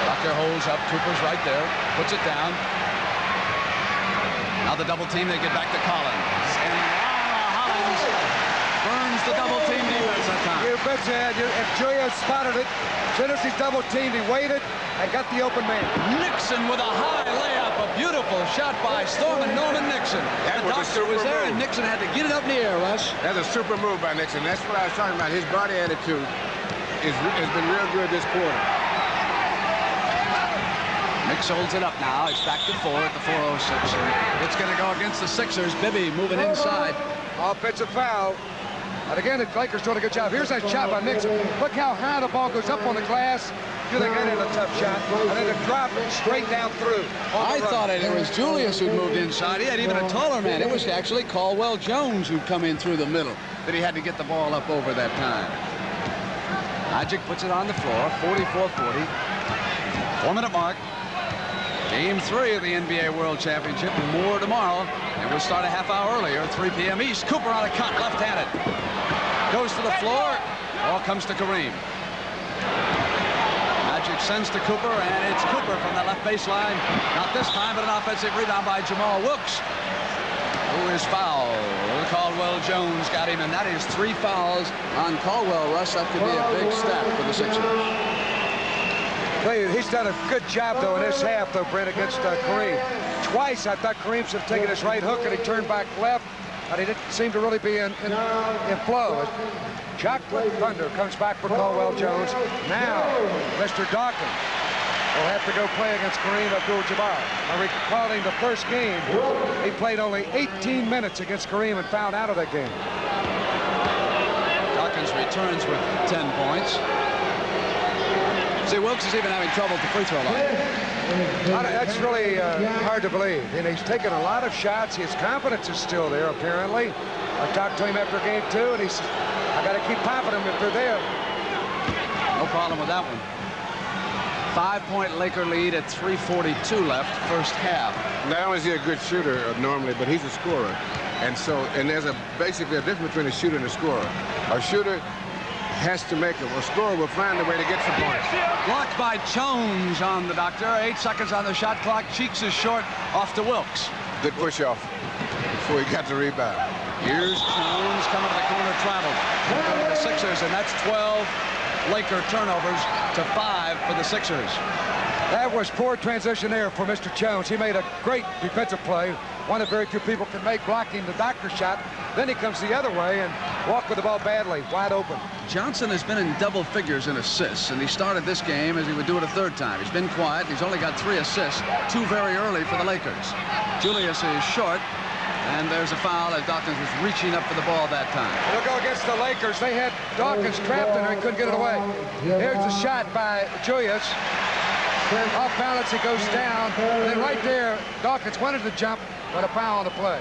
Doctor holds up. Cooper's right there. Puts it down. Now the double team. They get back to Collins. And Hollins burns the double team defense that time. You betcha. If Julius spotted it, as soon as he's double teamed, he waited and got the open man. Nixon with a high layup. A beautiful shot by Stormin' Norman Nixon. That the was a doctor was super there, move. and Nixon had to get it up in the air, Russ. That's a super move by Nixon. That's what I was talking about. His body attitude has been real good this quarter. Mix holds it up now. It's back to 4 at the 4:06. It's going to go against the Sixers. Bibby moving inside. Offensive foul. And again, the Lakers doing a good job. Here's that shot by Nixon. Look how high the ball goes up on the glass. You think that is a tough shot. And then it dropped straight down through. I thought it was Julius who'd moved inside. He had even a taller man. It was actually Caldwell Jones who'd come in through the middle that he had to get the ball up over that time. Magic puts it on the floor. 44-40. 4-minute mark. Game 3 of the NBA World Championship. More tomorrow. And we'll start a half hour earlier, 3 p.m. East. Cooper on a cut, left-handed. Goes to the floor. Ball comes to Kareem. Magic sends to Cooper, and it's Cooper from the left baseline. Not this time, but an offensive rebound by Jamal Wilkes, who is fouled. Caldwell Jones got him, and that is 3 fouls on Caldwell. Russ, that could be a big stat for the Sixers. He's done a good job, though, in this half, though, Brent, against Kareem. Twice, I thought Kareem should have taken his right hook, and he turned back left, but he didn't seem to really be in flow. Chocolate Thunder comes back for Caldwell Jones. Now, Mr. Dawkins will have to go play against Kareem Abdul-Jabbar. I recalling the first game, he played only 18 minutes against Kareem and fouled out of that game. Dawkins returns with 10 points. See, Wilkes is even having trouble at the free throw line. That's really hard to believe. And he's taken a lot of shots. His confidence is still there, apparently. I talked to him after game 2, and he said, I got to keep popping them if they're there. No problem with that one. 5-point Laker lead at 3:42 left, first half. Not only is he a good shooter normally, but he's a scorer. And there's basically a difference between a shooter and a scorer. A shooter has to make it. A scorer will find a way to get some points. Blocked by Jones on the doctor. 8 seconds on the shot clock. Cheeks is short off to Wilkes. Good push off before he got the rebound. Here's Jones coming to the corner, traveled. Going to the Sixers, and that's 12 Laker turnovers to 5 for the Sixers. That was poor transition there for Mr. Jones. He made a great defensive play, one that very few people can make, blocking the doctor shot. Then he comes the other way and walked with the ball badly, wide open. Johnson has been in double figures in assists, and he started this game as he would do it a third time. He's been quiet. He's only got 3 assists, 2 very early for the Lakers. Julius is short, and there's a foul as Dawkins was reaching up for the ball that time. They'll go against the Lakers. They had Dawkins trapped in there. He couldn't get it away. Here's the shot by Julius. Off balance, he goes down. And then right there, Dawkins wanted to jump, but a foul on the play.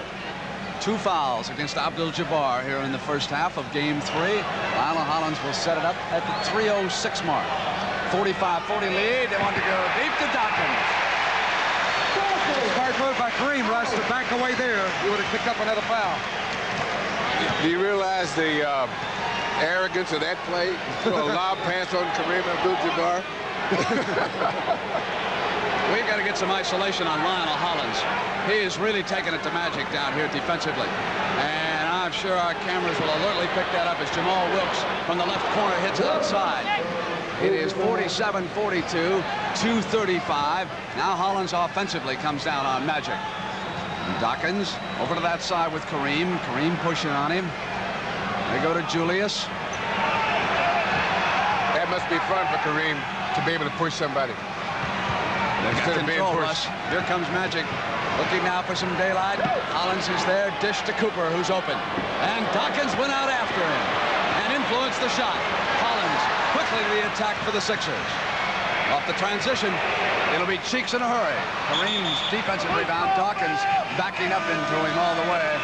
2 fouls against Abdul-Jabbar here in the first half of Game 3. Lionel Hollins will set it up at the 3:06 mark. 45-40 lead. They want to go deep to Dawkins. Smart move by Kareem, Russ, to back away there. He would have picked up another foul. Do you realize the arrogance of that play? Throw a lob pass on Kareem Abdul-Jabbar. We've got to get some isolation on Lionel Hollins. He is really taking it to magic down here defensively. And I'm sure our cameras will alertly pick that up as Jamal Wilkes from the left corner hits it outside. It is 47-42, 2:35. Now Hollins offensively comes down on Magic. And Dawkins over to that side with Kareem. Kareem pushing on him. They go to Julius. That must be fun for Kareem to be able to push somebody. Instead of being pushed. Here comes Magic. Looking now for some daylight. Hollins is there. Dish to Cooper, who's open. And Dawkins went out after him and influenced the shot. Hollins quickly to the attack for the Sixers. Off the transition, it'll be Cheeks in a hurry. Kareem's defensive rebound. Dawkins backing up into him all the way.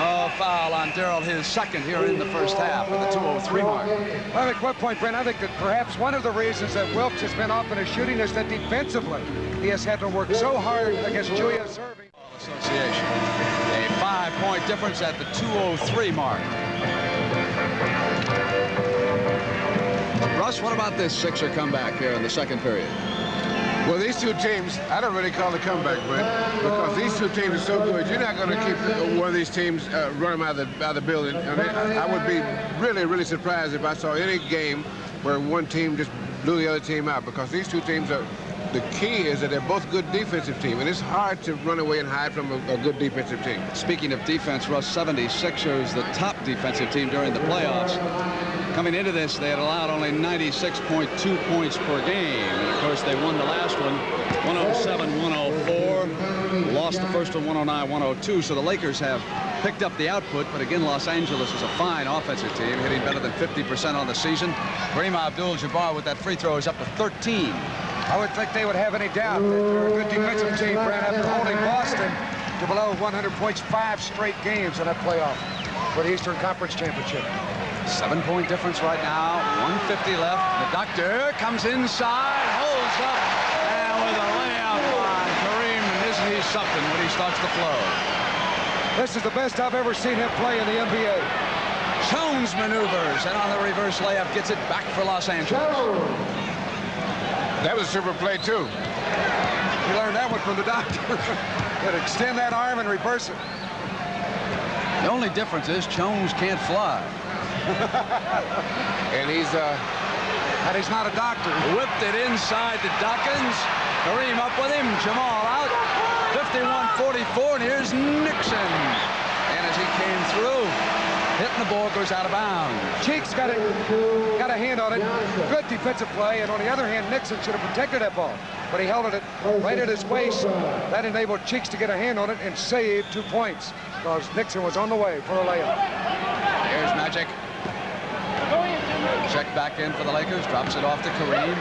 Oh, foul on Darrell, his second here in the first half at the 2:03 mark. Well, at what point, Brent, I think that perhaps one of the reasons that Wilkes has been off in his shooting is that defensively he has had to work so hard against Julius Erving. Association. A 5-point difference at the 2:03 mark. Russ, what about this Sixer comeback here in the second period? Well, these two teams, I don't really call it a comeback, Brent, because these two teams are so good. You're not going to keep one of these teams run them out of the building. I mean, I would be really, really surprised if I saw any game where one team just blew the other team out, because these two teams are, the key is that they're both good defensive teams, and it's hard to run away and hide from a good defensive team. Speaking of defense, Russ, 76ers, the top defensive team during the playoffs. Coming into this, they had allowed only 96.2 points per game. And, of course, they won the last one, 107-104. Lost the first one, 109-102. So the Lakers have picked up the output. But, again, Los Angeles is a fine offensive team, hitting better than 50% on the season. Kareem Abdul-Jabbar with that free throw is up to 13. I would think they would have any doubt that they're a good defensive team, Brent, after holding Boston to below 100 points 5 straight games in that playoff for the Eastern Conference Championship. 7-point difference right now. 1:50 left. The doctor comes inside, holds up, and with a layup on Kareem, and isn't he something when he starts to flow? This is the best I've ever seen him play in the NBA. Jones maneuvers, and on the reverse layup gets it back for Los Angeles. That was a super play, too. He learned that one from the doctor. Could extend that arm and reverse it. The only difference is Jones can't fly. And he's not a doctor. Whipped it inside to Dawkins. Kareem up with him. Jamal out. 51-44, and here's Nixon. And as he came through, hitting the ball, goes out of bounds. Cheeks got a hand on it. Good defensive play. And on the other hand, Nixon should have protected that ball. But he held it right at his waist. That enabled Cheeks to get a hand on it and save 2 points, because Nixon was on the way for a layup. Here's Magic. Check back in for the Lakers. Drops it off to Kareem.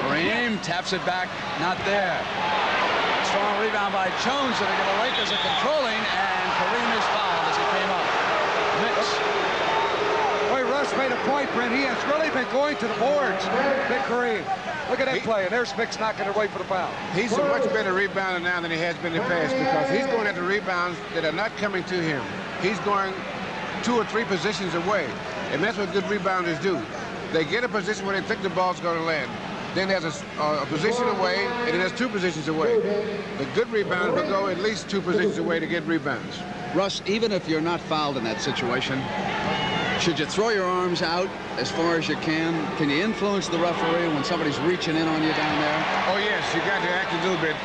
Kareem taps it back. Not there. Strong rebound by Jones. And again, the Lakers are controlling, and Kareem is fouled as he came up. Mix. Boy, Russ made a point, Brent. He has really been going to the boards. Big Kareem. Look at that play, and there's Mix knocking away for the foul. He's a much better rebounder now than he has been in the past, because he's going after rebounds that are not coming to him. He's going 2 or 3 positions away, and that's what good rebounders do. They get a position where they think the ball's going to land. then there's a position away, and then there's 2 positions away. The good rebound will go at least 2 positions away to get rebounds. Russ, even if you're not fouled in that situation, should you throw your arms out as far as you can? Can you influence the referee when somebody's reaching in on you down there? Oh, yes, you got to act a little bit.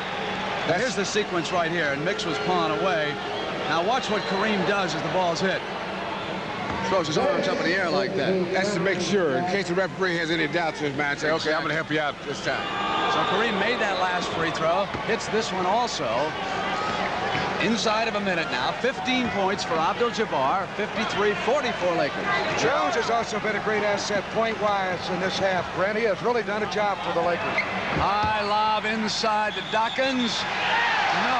Here's the sequence right here, and Mix was pawing away. Now watch what Kareem does as the ball's hit. Throws his arms up in the air like that. That's to make sure, in case the referee has any doubts in his mind, say, okay, I'm going to help you out this time. So Kareem made that last free throw, hits this one also. Inside of a minute now, 15 points for Abdul-Jabbar, 53-44 Lakers. Jones has also been a great asset point-wise in this half, Brent. He has really done a job for the Lakers. High lob inside to Dawkins. No.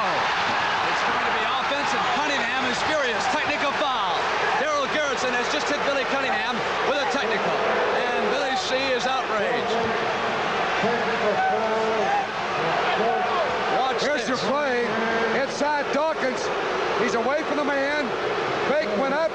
It's going to be offense, and Cunningham is furious. Technical foul. Darrell Garrison has just hit Billy Cunningham with a technical. And Billy C. is outraged. Watch Here's this. your play. Inside Dawkins. He's away from the man. Fake went up.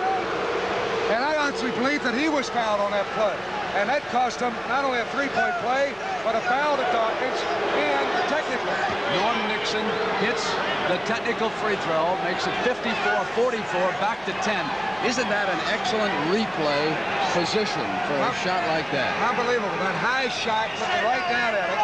And I honestly believe that he was fouled on that play. And that cost him not only a three-point play, but a foul to Dawkins and a technical. Norm Nixon hits the technical free throw, makes it 54-44, back to 10. Isn't that an excellent replay position for a shot like that? Unbelievable. That high shot, looking right down at it.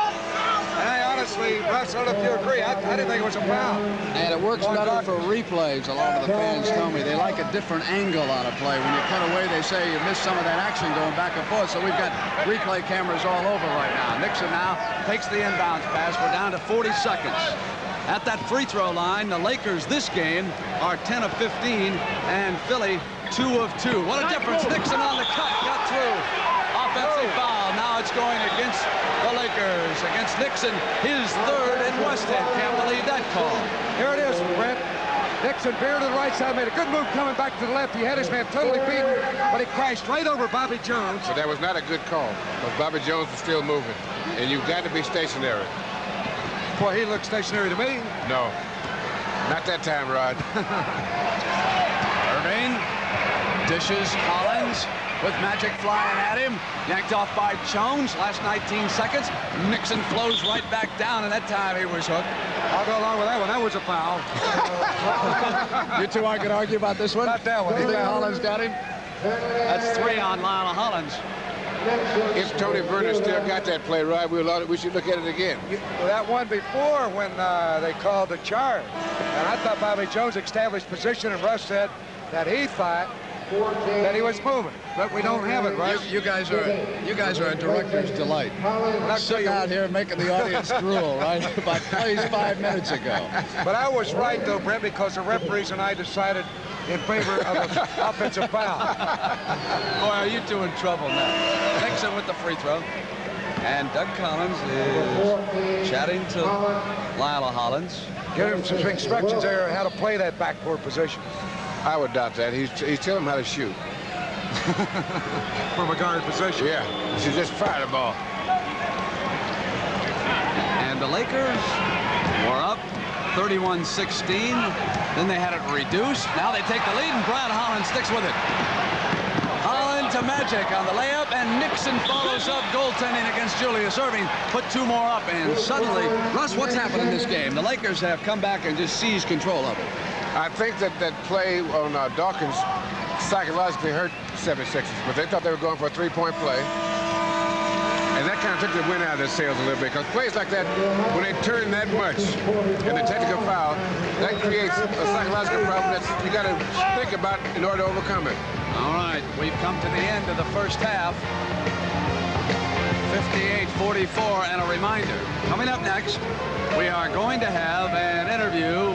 And I honestly, Russ, I don't know if you agree. I didn't think it was a foul. And it works better for replays, a lot of the fans tell me. They like a different angle on a play. When you cut away, they say you missed some of that action going back and forth. So we've got replay cameras all over right now. Nixon now takes the inbounds pass. We're down to 40 seconds. At that free throw line, the Lakers this game are 10 of 15, and Philly 2 of 2. What a difference. Nixon on the cut, got through. Offensive foul. Now it's going against the Lakers, against Nixon, his third in West End. Can't believe that call. Here it is, Brent. Nixon veered to the right side, made a good move coming back to the left. He had his man totally beaten, but he crashed right over Bobby Jones. But that was not a good call, because Bobby Jones was still moving, and you've got to be stationary. Boy, he looked stationary to me. No, not that time, Rod. Erving dishes Collins with Magic flying at him. Yanked off by Jones. Last 19 seconds. Nixon flows right back down, and that time he was hooked. I'll go along with that one. That was a foul. You two aren't going to argue about this one? Not that one. You think Hollins got him? That's 3 on Lionel Hollins. If Tony Verner still got that play, Rod, we should look at it again. That one before when they called the charge. And I thought Bobby Jones established position, and Russ said that he thought that he was moving. But we don't have it, Russ. You guys are a director's delight. Sitting out here making the audience drool, right? About plays 5 minutes ago. But I was right, though, Brent, because the referees and I decided in favor of an offensive foul. Boy, are you two in trouble now. Nixon with the free throw. And Doug Collins is chatting to Lionel Hollins. Give him some instructions there how to play that backcourt position. I would doubt that. He's telling him how to shoot. From a guard position. Yeah, he should just fire the ball. And the Lakers were up 31-16. Then they had it reduced. Now they take the lead, and Brad Holland sticks with it. Holland to Magic on the layup, and Nixon follows up goaltending against Julius. Erving put 2 more up, and suddenly, Russ, what's happened in this game? The Lakers have come back and just seized control of it. I think that play on Dawkins psychologically hurt 76ers, but they thought they were going for a 3-point play. And that kind of took the wind out of their sails a little bit, because plays like that, when they turn that much in the technical foul, that creates a psychological problem that you got to think about in order to overcome it. All right, we've come to the end of the first half. 58-44, and a reminder, coming up next, we are going to have an interview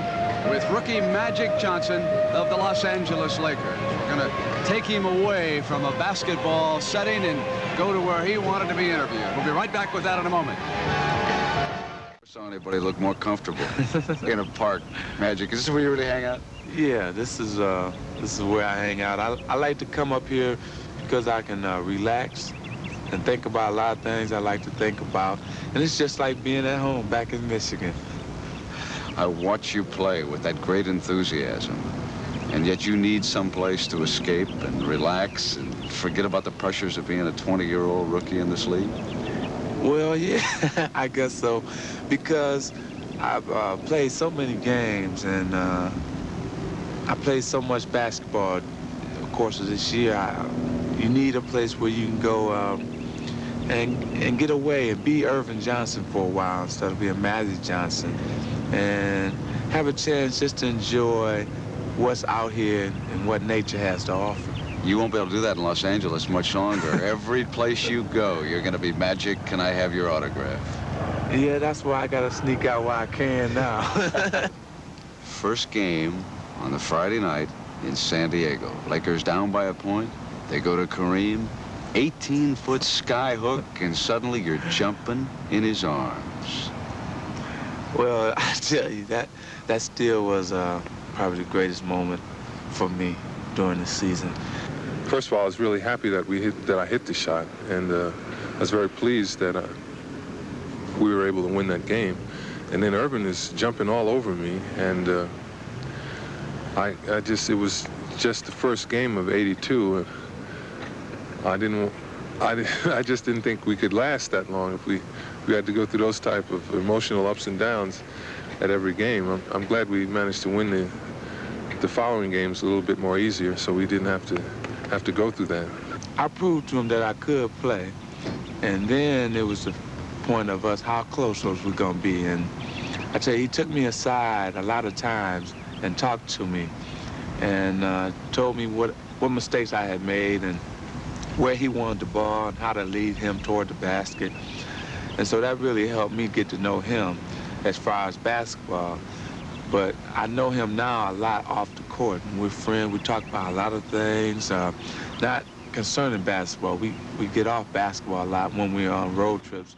with rookie Magic Johnson of the Los Angeles Lakers. We're going to take him away from a basketball setting and go to where he wanted to be interviewed. We'll be right back with that in a moment. Never saw anybody look more comfortable in a park. Magic, is this where you really hang out? Yeah, this is where I hang out. I like to come up here because I can relax and think about a lot of things I like to think about. And it's just like being at home back in Michigan. I watch you play with that great enthusiasm, and yet you need some place to escape and relax and forget about the pressures of being a 20-year-old rookie in this league. Well, yeah, I guess so, because I've played so many games and I played so much basketball. Of course, this year, you need a place where you can go and get away and be Erving Johnson for a while instead of being Magic Johnson, and have a chance just to enjoy what's out here and what nature has to offer. You won't be able to do that in Los Angeles much longer. Every place you go, you're going to be Magic. Can I have your autograph? Yeah, that's why I got to sneak out while I can now. First game on the Friday night in San Diego. Lakers down by a point. They go to Kareem. 18-foot sky hook, and suddenly you're jumping in his arms. Well, I tell you, that still was probably the greatest moment for me during the season. First of all, I was really happy that I hit the shot, and I was very pleased that we were able to win that game. And then Erving is jumping all over me, and it was just the first game of '82. I just didn't think we could last that long if we had to go through those type of emotional ups and downs at every game. I'm glad we managed to win the following games a little bit more easier, so we didn't have to go through that. I proved to him that I could play, and then it was the point of us how close was we gonna be. And I tell you, he took me aside a lot of times and talked to me, and told me what mistakes I had made and where he wanted the ball and how to lead him toward the basket. And so that really helped me get to know him as far as basketball. But I know him now a lot off the court. And we're friends. We talk about a lot of things, not concerning basketball. We get off basketball a lot when we're on road trips.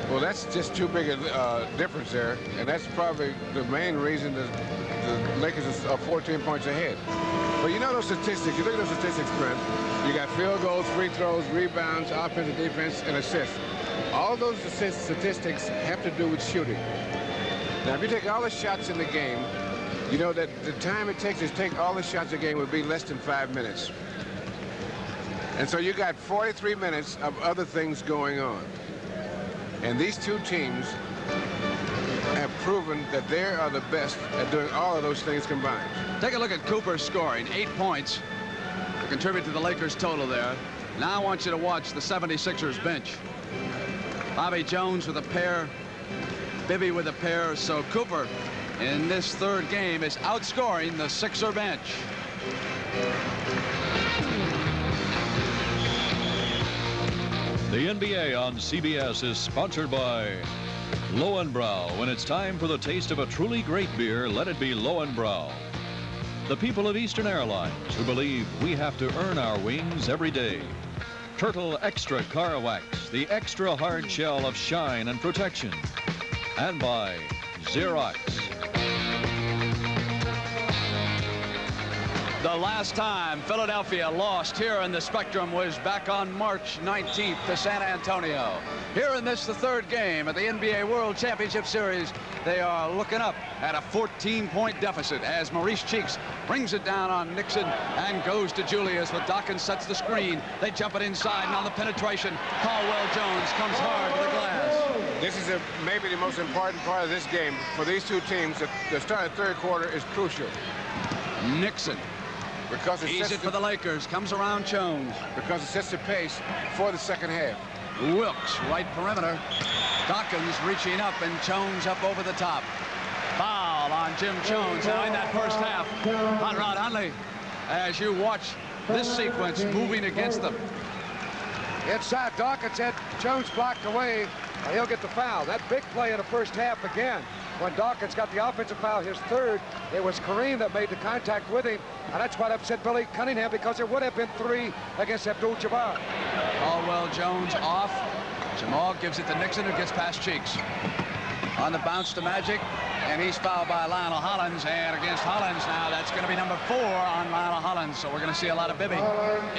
Well, that's just too big a difference there, and that's probably the main reason the Lakers are 14 points ahead. But you know those statistics. You look at those statistics, Brent. You got field goals, free throws, rebounds, offensive, defense, and assists. All those statistics have to do with shooting. Now, if you take all the shots in the game, you know that the time it takes to take all the shots in the game would be less than 5 minutes. And so you got 43 minutes of other things going on. And these two teams have proven that they are the best at doing all of those things combined. Take a look at Cooper scoring 8 points to contribute to the Lakers total there. Now I want you to watch the 76ers bench. Bobby Jones with a pair, Bibby with a pair. So Cooper in this third game is outscoring the Sixer bench. The NBA on CBS is sponsored by Lowenbrau. When it's time for the taste of a truly great beer, let it be Lowenbrau. The people of Eastern Airlines, who believe we have to earn our wings every day. Turtle Extra Car Wax, the extra hard shell of shine and protection. And by Xerox. The last time Philadelphia lost here in the Spectrum was back on March 19th to San Antonio. Here in this, the third game of the NBA World Championship Series, they are looking up at a 14-point deficit as Maurice Cheeks brings it down on Nixon and goes to Julius, but Dawkins sets the screen. They jump it inside, and on the penetration, Caldwell Jones comes hard to the glass. This is maybe the most important part of this game for these two teams. The start of the third quarter is crucial. Nixon. Because Easy for the Lakers. Comes around Jones. Because it sets the pace for the second half. Wilkes, right perimeter. Dawkins reaching up, and Jones up over the top. Foul on Jim Jones. Now in that first half, Hot Rod Hundley, as you watch this sequence moving against them. Inside, Dawkins had Jones blocked away. He'll get the foul. That big play in the first half again. When Dawkins got the offensive foul, his third, it was Kareem that made the contact with him, and that's what upset Billy Cunningham, because it would have been 3 against Abdul-Jabbar. Caldwell Jones off. Jamal gives it to Nixon, who gets past Cheeks. On the bounce to Magic, and he's fouled by Lionel Hollins, and against Hollins now, that's going to be number 4 on Lionel Hollins, so we're going to see a lot of Bibby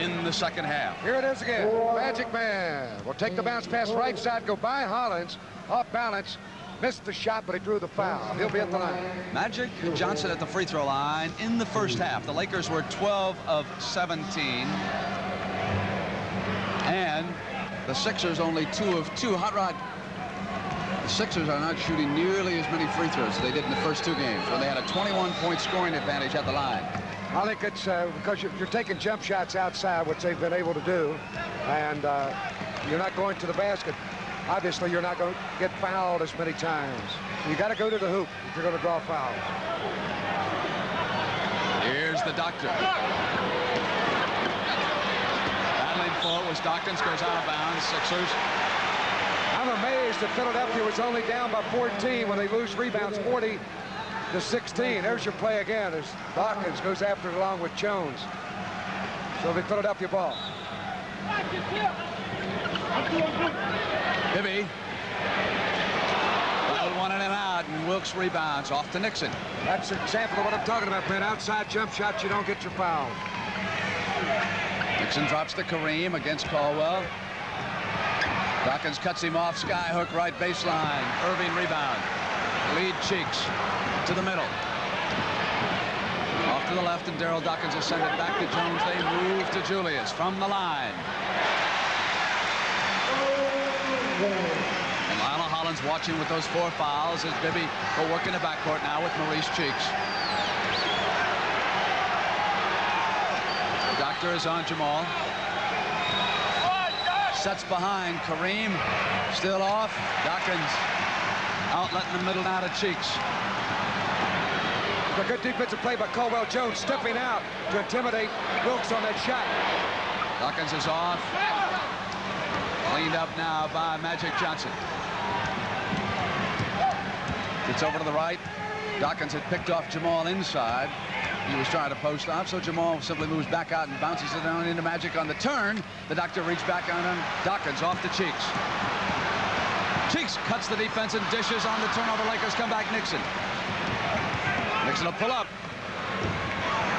in the second half. Here it is again. Magic Man will take the bounce pass right side, go by Hollins, off balance, missed the shot, but he drew the foul. He'll be at the line. Magic Johnson at the free throw line in the first half. The Lakers were 12 of 17. And the Sixers only 2 of 2. Hot Rod, the Sixers are not shooting nearly as many free throws as they did in the first 2 games when they had a 21-point scoring advantage at the line. I think it's because you're taking jump shots outside, which they've been able to do, and you're not going to the basket. Obviously, you're not going to get fouled as many times. So you got to go to the hoop if you're going to draw fouls. Here's the doctor. Battling for it was Dawkins, goes out of bounds. Sixers. I'm amazed that Philadelphia was only down by 14 when they lose rebounds 40 to 16. There's your play again as Dawkins goes after it along with Jones. So the Philadelphia ball. Bibby. Battled one in and out, and Wilkes rebounds off to Nixon. That's an example of what I'm talking about, man. Outside jump shots, you don't get your foul. Nixon drops to Kareem against Caldwell. Dawkins cuts him off, skyhook right baseline. Erving rebound. Lead Cheeks to the middle. Off to the left, and Daryl Dawkins will send it back to Jones. They move to Julius from the line. And Lionel Hollins watching with those 4 fouls as Bibby will work in the backcourt now with Maurice Cheeks. The doctor is on Jamal. Sets behind Kareem. Still off. Dawkins outlet in the middle now to Cheeks. A good defensive play by Caldwell Jones stepping out to intimidate Wilkes on that shot. Dawkins is off. Cleaned up now by Magic Johnson. Gets over to the right. Dawkins had picked off Jamal inside. He was trying to post up, so Jamal simply moves back out and bounces it down into Magic on the turn. The doctor reached back on him. Dawkins off to Cheeks. Cheeks cuts the defense and dishes on the turnover. Lakers come back. Nixon. Nixon will pull up.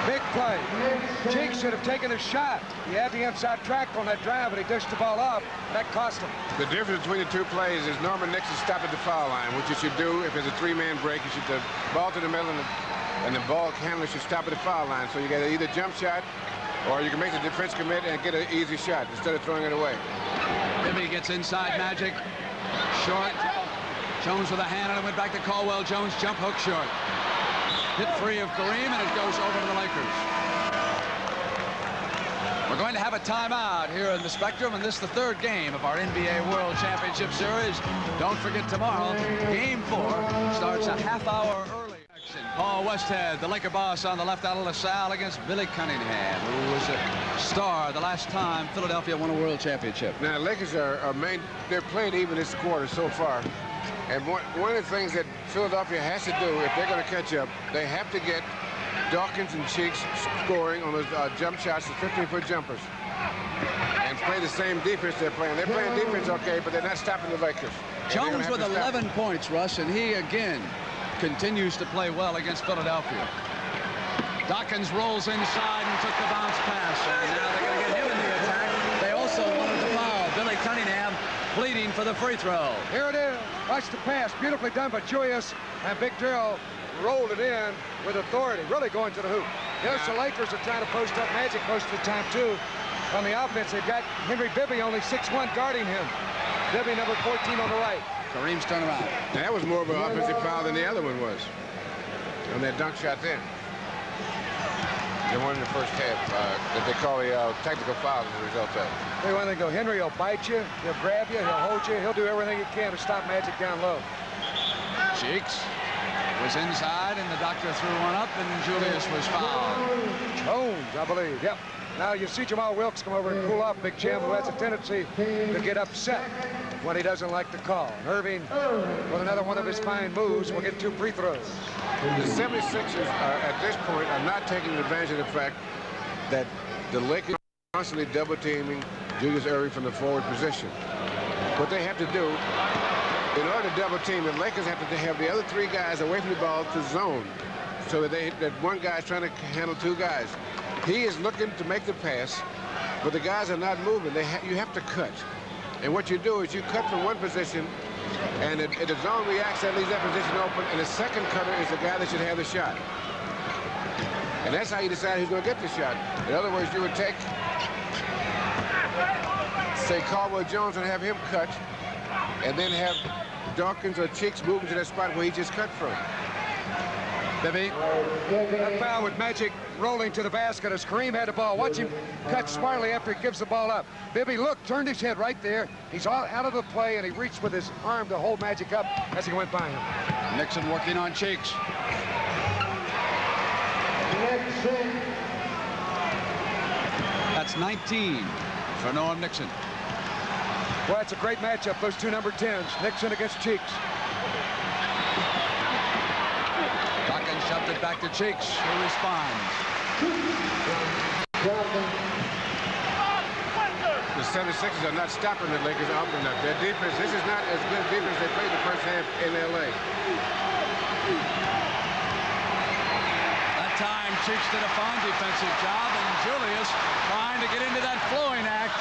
Big play. Cheeks should have taken a shot. He had the inside track on that drive, but he dished the ball off. That cost him. The difference between the 2 plays is Norman Nixon stopped at the foul line, which you should do if there's a 3-man break. You should ball to the middle, and the ball handler should stop at the foul line. So you get either jump shot, or you can make the defense commit and get an easy shot instead of throwing it away. Bibby gets inside Magic. Short. Jones with a hand on it. Went back to Caldwell. Jones jump hook short. Hit free of Kareem, and it goes over to the Lakers. We're going to have a timeout here in the Spectrum, and this is the 3rd game of our NBA World Championship Series. Don't forget tomorrow, Game 4 starts a half-hour early. Paul Westhead, the Laker boss, on the left out of LaSalle against Billy Cunningham, who was a star the last time Philadelphia won a World Championship. Now, the Lakers they're playing even this quarter so far. And one of the things that Philadelphia has to do, if they're going to catch up, they have to get Dawkins and Cheeks scoring on those jump shots, the 15-foot jumpers, and play the same defense they're playing. They're playing defense okay, but they're not stopping the Lakers. Jones with 11 points, Russ, and he again continues to play well against Philadelphia. Dawkins rolls inside and took the bounce pass, and now they're going to get him in the attack. They also wanted to foul Billy Cunningham, pleading for the free throw. Here it is. Watch the pass. Beautifully done by Julius, and Big Drill rolled it in with authority, really going to the hoop. There's the Lakers are trying to post up. Magic most of the time, too. On the offense, they've got Henry Bibby, only 6'1", guarding him. Bibby, number 14 on the right. Kareem's turnaround. That was more of an offensive foul than the other one was on that dunk shot then. The one in the first half that they call the technical foul as a result of. They want to go. Henry will bite you, he'll grab you, he'll hold you, he'll do everything he can to stop Magic down low. Cheeks was inside, and the doctor threw one up, and Julius was fouled. Jones, I believe. Yep. Now you see Jamal Wilkes come over and cool off Big Jim, who has a tendency to get upset when he doesn't like the call. And Erving, with another one of his fine moves, will get 2 free throws. The 76ers at this point are not taking advantage of the fact that the Lakers are constantly double teaming Julius Erving from the forward position. What they have to do, in order to double team, the Lakers have to have the other 3 guys away from the ball to zone, so that one guy is trying to handle 2 guys. He is looking to make the pass, but the guys are not moving. You have to cut. And what you do is you cut from one position And if the zone reacts, that leaves that position open, and the second cutter is the guy that should have the shot. And that's how you decide who's going to get the shot. In other words, you would take, say, Caldwell Jones and have him cut, and then have Dawkins or Cheeks move into that spot where he just cut from. Bibby. That foul with Magic rolling to the basket as Kareem had the ball. Watch him cut smartly after he gives the ball up. Bibby, look, turned his head right there. He's all out of the play, and he reached with his arm to hold Magic up as he went by him. Nixon working on Cheeks. That's 19 for Noam Nixon. Well, it's a great matchup, those two number 10s, Nixon against Cheeks. Dawkins shoved it back to Cheeks, who responds. The 76ers are not stopping the Lakers up enough. Their defense, this is not as good a defense they played the first half in L.A. That time, Cheeks did a fine defensive job, and Julius trying to get into that flowing act.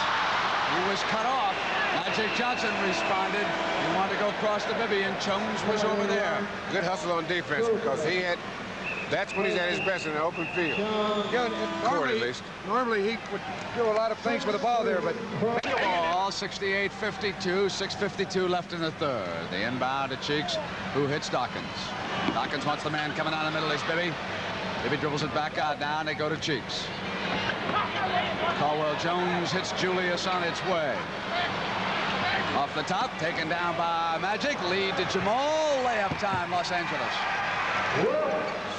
He was cut off. Magic Johnson responded. He wanted to go across the Bibby, and Jones was over there. Good hustle on defense because he had, that's when he's at his best in an open field. Yeah, Court, at least. normally he would do a lot of things with the ball there, but Ball 68-52, 6:52 left in the third. The inbound to Cheeks, who hits Dawkins. Dawkins wants the man coming down the middle. Is Bibby. Bibby dribbles it back out now, and they go to Cheeks. Caldwell Jones hits Julius on its way. Off the top, taken down by Magic. Lead to Jamal. Layup time, Los Angeles.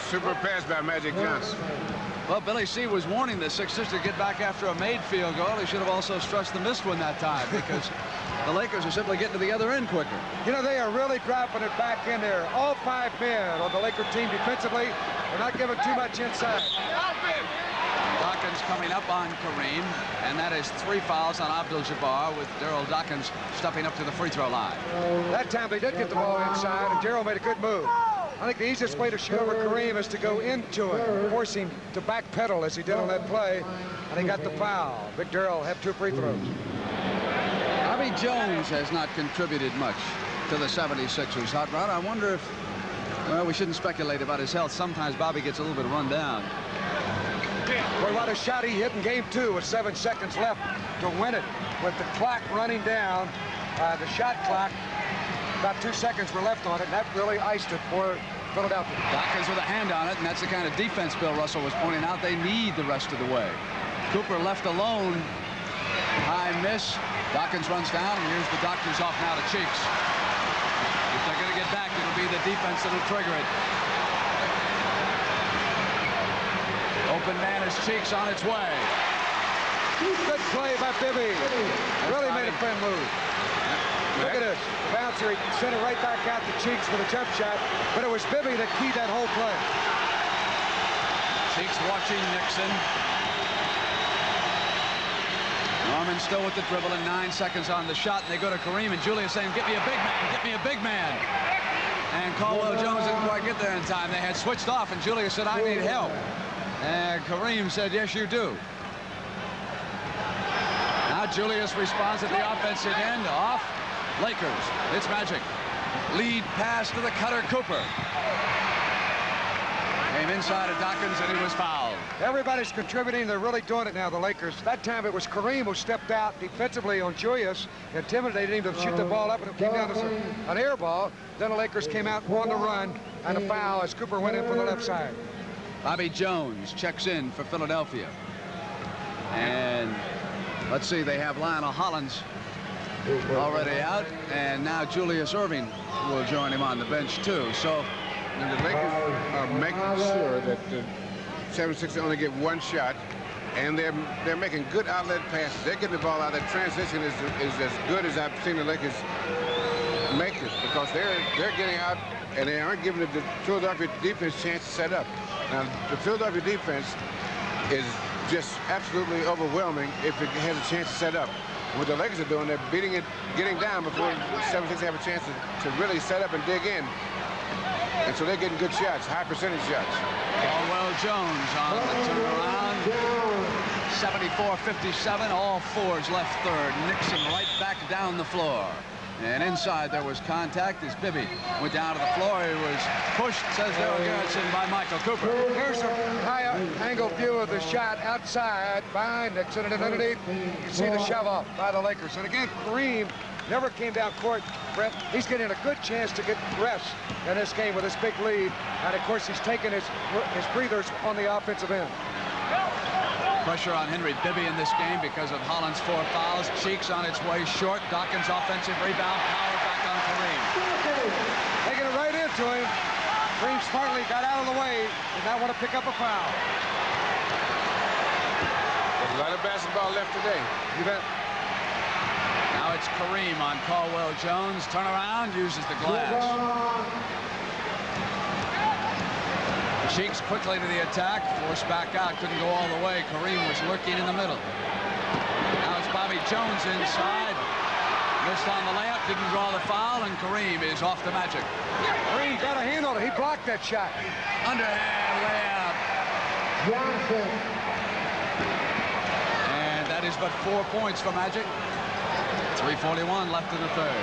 Super pass by Magic Johnson. Well, Billy C. was warning the Sixers to get back after a made field goal. He should have also stressed the missed one that time because the Lakers are simply getting to the other end quicker. you know, they are really dropping it back in there. All 5 men on the Laker team defensively. They're not giving too much inside. Dawkins coming up on Kareem, and that is 3 fouls on Abdul-Jabbar with Daryl Dawkins stepping up to the free throw line. That time they did get the ball inside, and Gerald made a good move. I think the easiest way to shoot over Kareem is to go into him, force him to backpedal as he did on that play, and he got the foul. Big Daryl had 2 free throws. Bobby Jones has not contributed much to the 76ers. Hot Rod, I wonder if, well, we shouldn't speculate about his health. Sometimes Bobby gets a little bit run down. Boy, what a shot he hit in game 2 with 7 seconds left to win it. With the clock running down, the shot clock, about 2 seconds were left on it, and that really iced it for Philadelphia. Dawkins with a hand on it, and that's the kind of defense Bill Russell was pointing out they need the rest of the way. Cooper left alone. High miss. Dawkins runs down, and here's the doctors off now to Cheeks. If they're going to get back, it'll be the defense that'll trigger it. Open man is Cheeks on its way. Good play by Bibby. Really made a fine move. Look at this. The bouncer, he sent it right back out to Cheeks for the jump shot, but it was Bibby that keyed that whole play. Cheeks watching Nixon. Norman still with the dribble and 9 seconds on the shot, and they go to Kareem, and Julius saying, get me a big man, get me a big man. And Caldwell Jones didn't quite get there in time. They had switched off, and Julius said, I need help. And Kareem said, yes, you do. Now Julius responds at the offensive end. Off. Lakers. It's Magic. Lead pass to the cutter, Cooper. Came inside of Dawkins, and he was fouled. Everybody's contributing. They're really doing it now, the Lakers. That time it was Kareem who stepped out defensively on Julius, intimidated him to shoot the ball up, and it came down as an air ball. Then the Lakers came out on the run, and a foul as Cooper went in from the left side. Bobby Jones checks in for Philadelphia. And let's see, they have Lionel Hollins already out, and now Julius Erving will join him on the bench too. So And the Lakers are making sure that the 76ers only get 1 shot, and they're making good outlet passes. They're getting the ball out. That transition is as good as I've seen the Lakers make it, because they're getting out, and they aren't giving the Philadelphia defense a chance to set up. Now, the Philadelphia defense is just absolutely overwhelming if it has a chance to set up. What the Lakers are doing, they're beating it, getting down before the 76ers have a chance to really set up and dig in. And so they're getting good shots, high percentage shots. Caldwell Jones on the turnaround. 74-57, all 4s left third. Nixon right back down the floor. And inside there was contact as Bibby went down to the floor. He was pushed, says Daryl Garrison, by Michael Cooper. Here's a high-angle view of the shot outside by Nixon, and underneath you see the shove-off by the Lakers. And again, Kareem never came down court, Brett. He's getting a good chance to get rest in this game with this big lead. And, of course, he's taking his breathers on the offensive end. Pressure on Henry Bibby in this game because of Holland's 4 fouls. Cheeks on its way short. Dawkins offensive rebound. Power back on Kareem. Taking it right into him. Kareem smartly got out of the way. Did not want to pick up a foul. There's a lot of basketball left today. You bet. Now it's Kareem on Caldwell Jones. Turn around, uses the glass. Cheeks quickly to the attack, forced back out, couldn't go all the way. Kareem was lurking in the middle. Now it's Bobby Jones inside. Missed on the layup, didn't draw the foul, and Kareem is off the Magic. Kareem got a handle. He blocked that shot. Underhand layup. And that is but 4 points for Magic. 3:41 left in the third.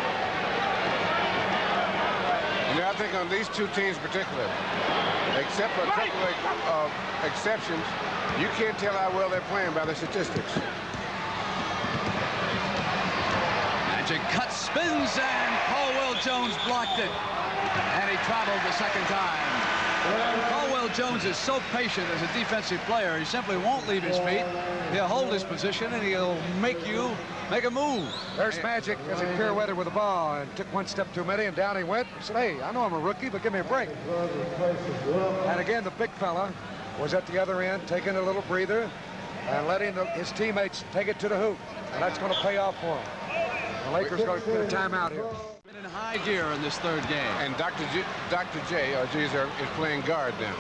You know, I think on these two teams particularly, except for a couple of exceptions, you can't tell how well they're playing by the statistics. Magic cuts, spins, and Caldwell Jones blocked it. And he traveled the second time. Caldwell Jones is so patient as a defensive player. He simply won't leave his feet. He'll hold his position, and he'll make you make a move. There's Magic as he pirouetted with the ball and took one step too many, and down he went. He said, hey, I know I'm a rookie, but give me a break. And again, the big fella was at the other end, taking a little breather and letting his teammates take it to the hoop. And that's going to pay off for him. The Lakers going to get a timeout here. Been in high gear in this third game. And Dr. J, or G's, is playing guard now.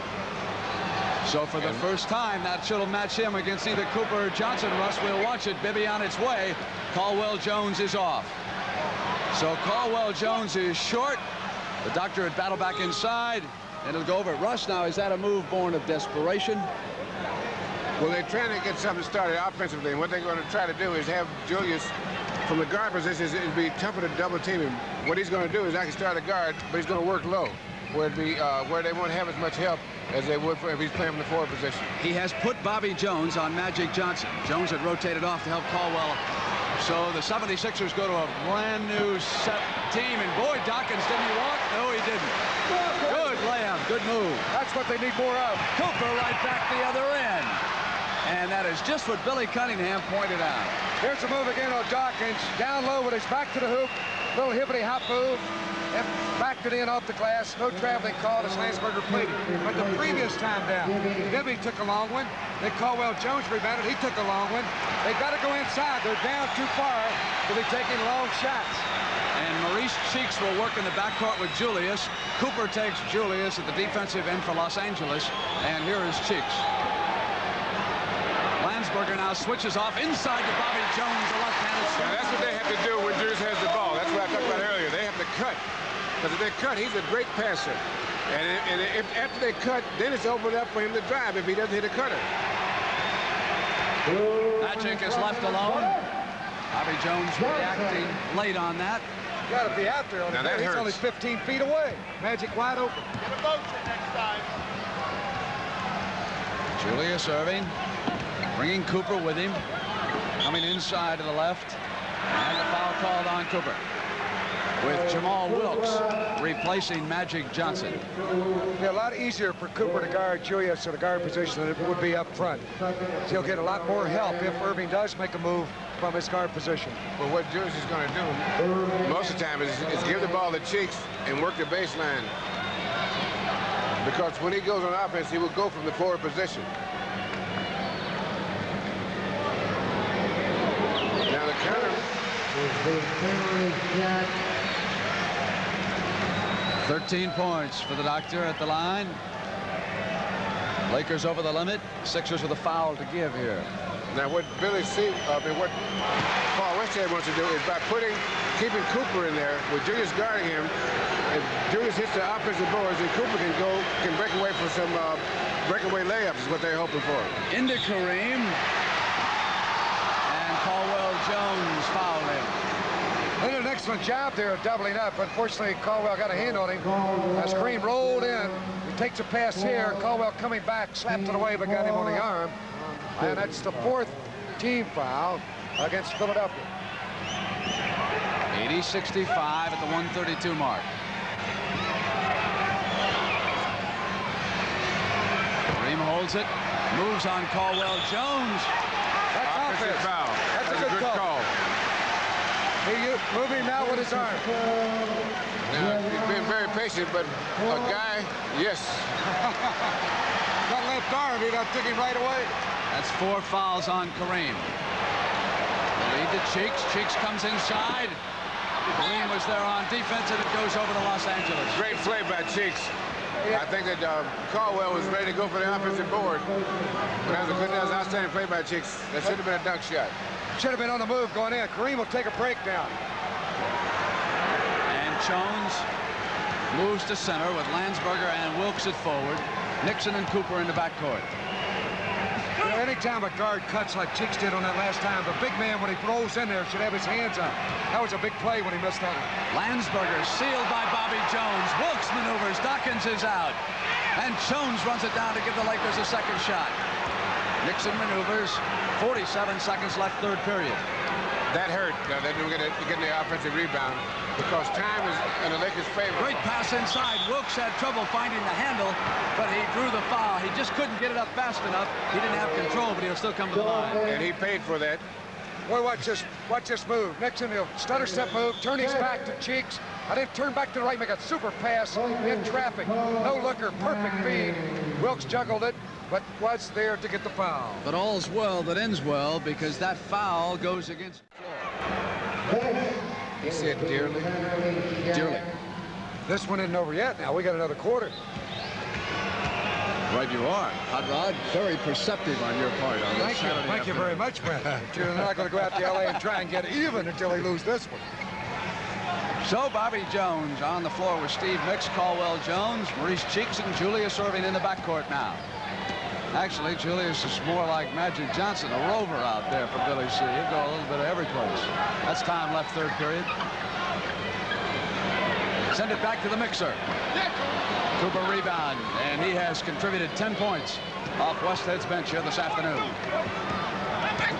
So for the first time, that should have matched him against either Cooper or Johnson. Russ, we'll watch it. Bibby on its way. Caldwell Jones is off. So Caldwell Jones is short. The doctor had battled back inside. And it'll go over at Russ now. Is that a move born of desperation? Well, they're trying to get something started offensively. And what they're going to try to do is have Julius from the guard position. It'd be tougher to double team him. What he's going to do is actually start a guard, but he's going to work low, where they won't have as much help as they would if he's playing from the forward position. He has put Bobby Jones on Magic Johnson. Jones had rotated off to help Caldwell. So the 76ers go to a brand new set team. And boy, Dawkins, didn't he walk? No, he didn't. Good layup, good move. That's what they need more of. Cooper right back the other end. And that is just what Billy Cunningham pointed out. Here's the move again on Dawkins. Down low with his back to the hoop. Little hippity hop move. And backed it in off the glass. No traveling call as Landsberger played it. But the previous time down, Bibby took a long one. Then Caldwell Jones rebounded. He took a long one. They got to go inside. They're down too far to be taking long shots. And Maurice Cheeks will work in the backcourt with Julius. Cooper takes Julius at the defensive end for Los Angeles. And here is Cheeks. Landsberger now switches off inside to Bobby Jones, the left-handed Now, that's what they have to do when Julius has the ball. That's what I talked about earlier. They have to cut. Because if they cut, he's a great passer. And if after they cut, then it's opened up for him to drive if he doesn't hit a cutter. Magic is left alone. Bobby Jones reacting late on that. You got to be out there on Now the that He's hurts. only 15 feet away. Magic wide open. Julius Erving bringing Cooper with him. Coming inside to the left. And the foul called on Cooper. With Jamal Wilkes replacing Magic Johnson. It'll be a lot easier for Cooper to guard Julius in the guard position than it would be up front. So he'll get a lot more help if Erving does make a move from his guard position. But what Julius is going to do most of the time is give the ball to Cheeks and work the baseline. Because when he goes on offense, he will go from the forward position. Now the counter. 13 points for the doctor at the line. Lakers over the limit. Sixers with a foul to give here. Now what what Paul Westhead wants to do is by keeping Cooper in there with Julius guarding him. If Julius hits the offensive boards, then Cooper can break away for some breakaway layups is what they're hoping for. Into Kareem. And Caldwell Jones fouled him. They did an excellent job there of doubling up. Unfortunately, Caldwell got a hand on him. As Kareem rolled in, he takes a pass here. Caldwell coming back, slapped it away, but got him on the arm. And that's the 4th team foul against Philadelphia. 80-65 at the 132 mark. Kareem holds it, moves on Caldwell Jones. That's offense. Foul. That's a good call. He moving now with his arm. Now, he's been very patient, but a guy, yes. That left arm, he took him right away. That's 4 fouls on Kareem. The lead to Cheeks. Cheeks comes inside. Kareem was there on defense, and it goes over to Los Angeles. Great play by Cheeks. I think that Caldwell was ready to go for the offensive board. But that was an outstanding play by Cheeks. That should have been a dunk shot. Should have been on the move going in. Kareem will take a break now. And Jones moves to center with Landsberger and Wilkes at forward. Nixon and Cooper in the backcourt. You know, anytime a guard cuts like Cheeks did on that last time, the big man, when he throws in there, should have his hands up. That was a big play when he missed that one. Landsberger sealed by Bobby Jones. Wilkes maneuvers. Dawkins is out. And Jones runs it down to give the Lakers a second shot. Nixon maneuvers. 47 seconds left, 3rd period. That hurt. They didn't get the offensive rebound because time is in the Lakers' favor. Great pass inside. Wilkes had trouble finding the handle, but he drew the foul. He just couldn't get it up fast enough. He didn't have control, but he'll still come to the line. And he paid for that. Boy, watch this move. Nixon, he'll stutter step move, turn his back to Cheeks, and then turn back to the right, make a super pass in traffic. No looker, perfect feed. Wilkes juggled it, but was there to get the foul. But all's well that ends well, because that foul goes against Floyd. He said dearly. Dearly. This one isn't over yet. Now we got another quarter. Right you are. Hot Rod, very perceptive on your part on this Thank you. Saturday Thank you very much, Brent. You're not going to go out to L.A. and try and get even until he loses this one. So Bobby Jones on the floor with Steve Mix, Caldwell Jones, Maurice Cheeks, and Julius Erving in the backcourt now. Actually, Julius is more like Magic Johnson, a rover out there for Billy C. He'll go a little bit of every place. That's time left, 3rd period. Send it back to the mixer. Cooper rebound, and he has contributed 10 points off Westhead's bench here this afternoon.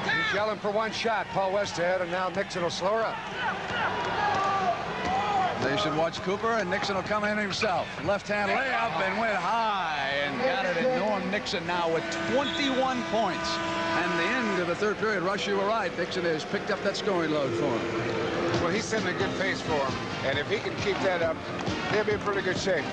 He's yelling for one shot, Paul Westhead, and now Nixon will slow her up. They should watch Cooper, and Nixon will come in himself. Left-hand layup and went high and got it. And Norm Nixon now with 21 points. And the end of the 3rd period, Rush, you were right. Nixon has picked up that scoring load for him. Well, he's setting a good pace for him. And if he can keep that up, he'll be in pretty good shape.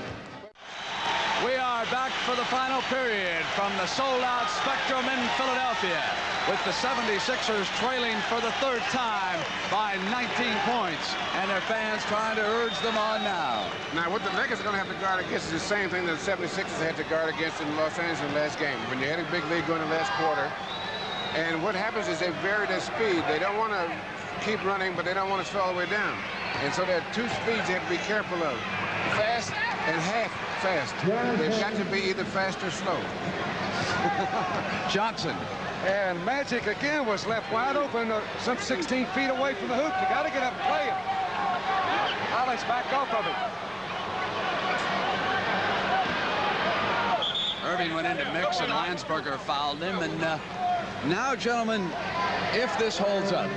We are back for the final period from the sold-out Spectrum in Philadelphia, with the 76ers trailing for the 3rd time by 19 points, and their fans trying to urge them on now. Now, what the Lakers are going to have to guard against is the same thing that the 76ers had to guard against in Los Angeles in the last game, when you had a big lead going in the last quarter. And what happens is they vary their speed. They don't want to keep running, but they don't want to slow all the way down. And so there are 2 speeds they have to be careful of: fast and half fast. They've got to be either fast or slow. Johnson. And Magic again was left wide open, some 16 feet away from the hoop. You got to get up and play it. Alex back off of it. Erving went into mix, and Landsberger fouled him. And now, gentlemen, if this holds up,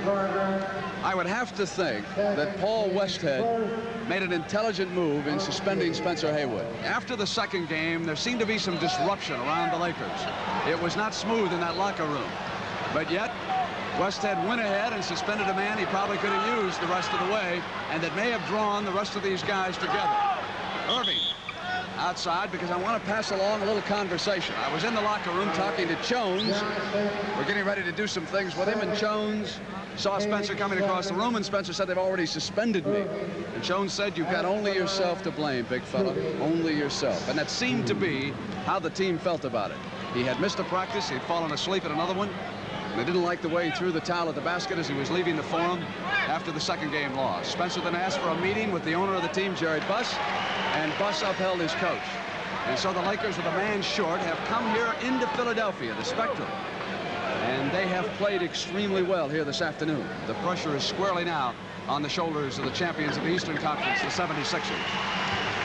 I would have to think that Paul Westhead made an intelligent move in suspending Spencer Haywood. After the 2nd game, there seemed to be some disruption around the Lakers. It was not smooth in that locker room. But yet, Westhead went ahead and suspended a man he probably could have used the rest of the way, and that may have drawn the rest of these guys together. Erving outside, because I want to pass along a little conversation. I was in the locker room talking to Jones. We're getting ready to do some things with him, and Jones saw Spencer coming across the room, and Spencer said, "They've already suspended me." And Jones said, "You've got only yourself to blame, big fella, only yourself." And that seemed to be how the team felt about it. He had missed a practice, he'd fallen asleep at another one, and they didn't like the way he threw the towel at the basket as he was leaving the forum after the 2nd game loss. Spencer then asked for a meeting with the owner of the team, Jared Buss, and Buss upheld his coach. And so the Lakers, with a man short, have come here into Philadelphia, the Spectrum. And they have played extremely well here this afternoon. The pressure is squarely now on the shoulders of the champions of the Eastern Conference, the 76ers.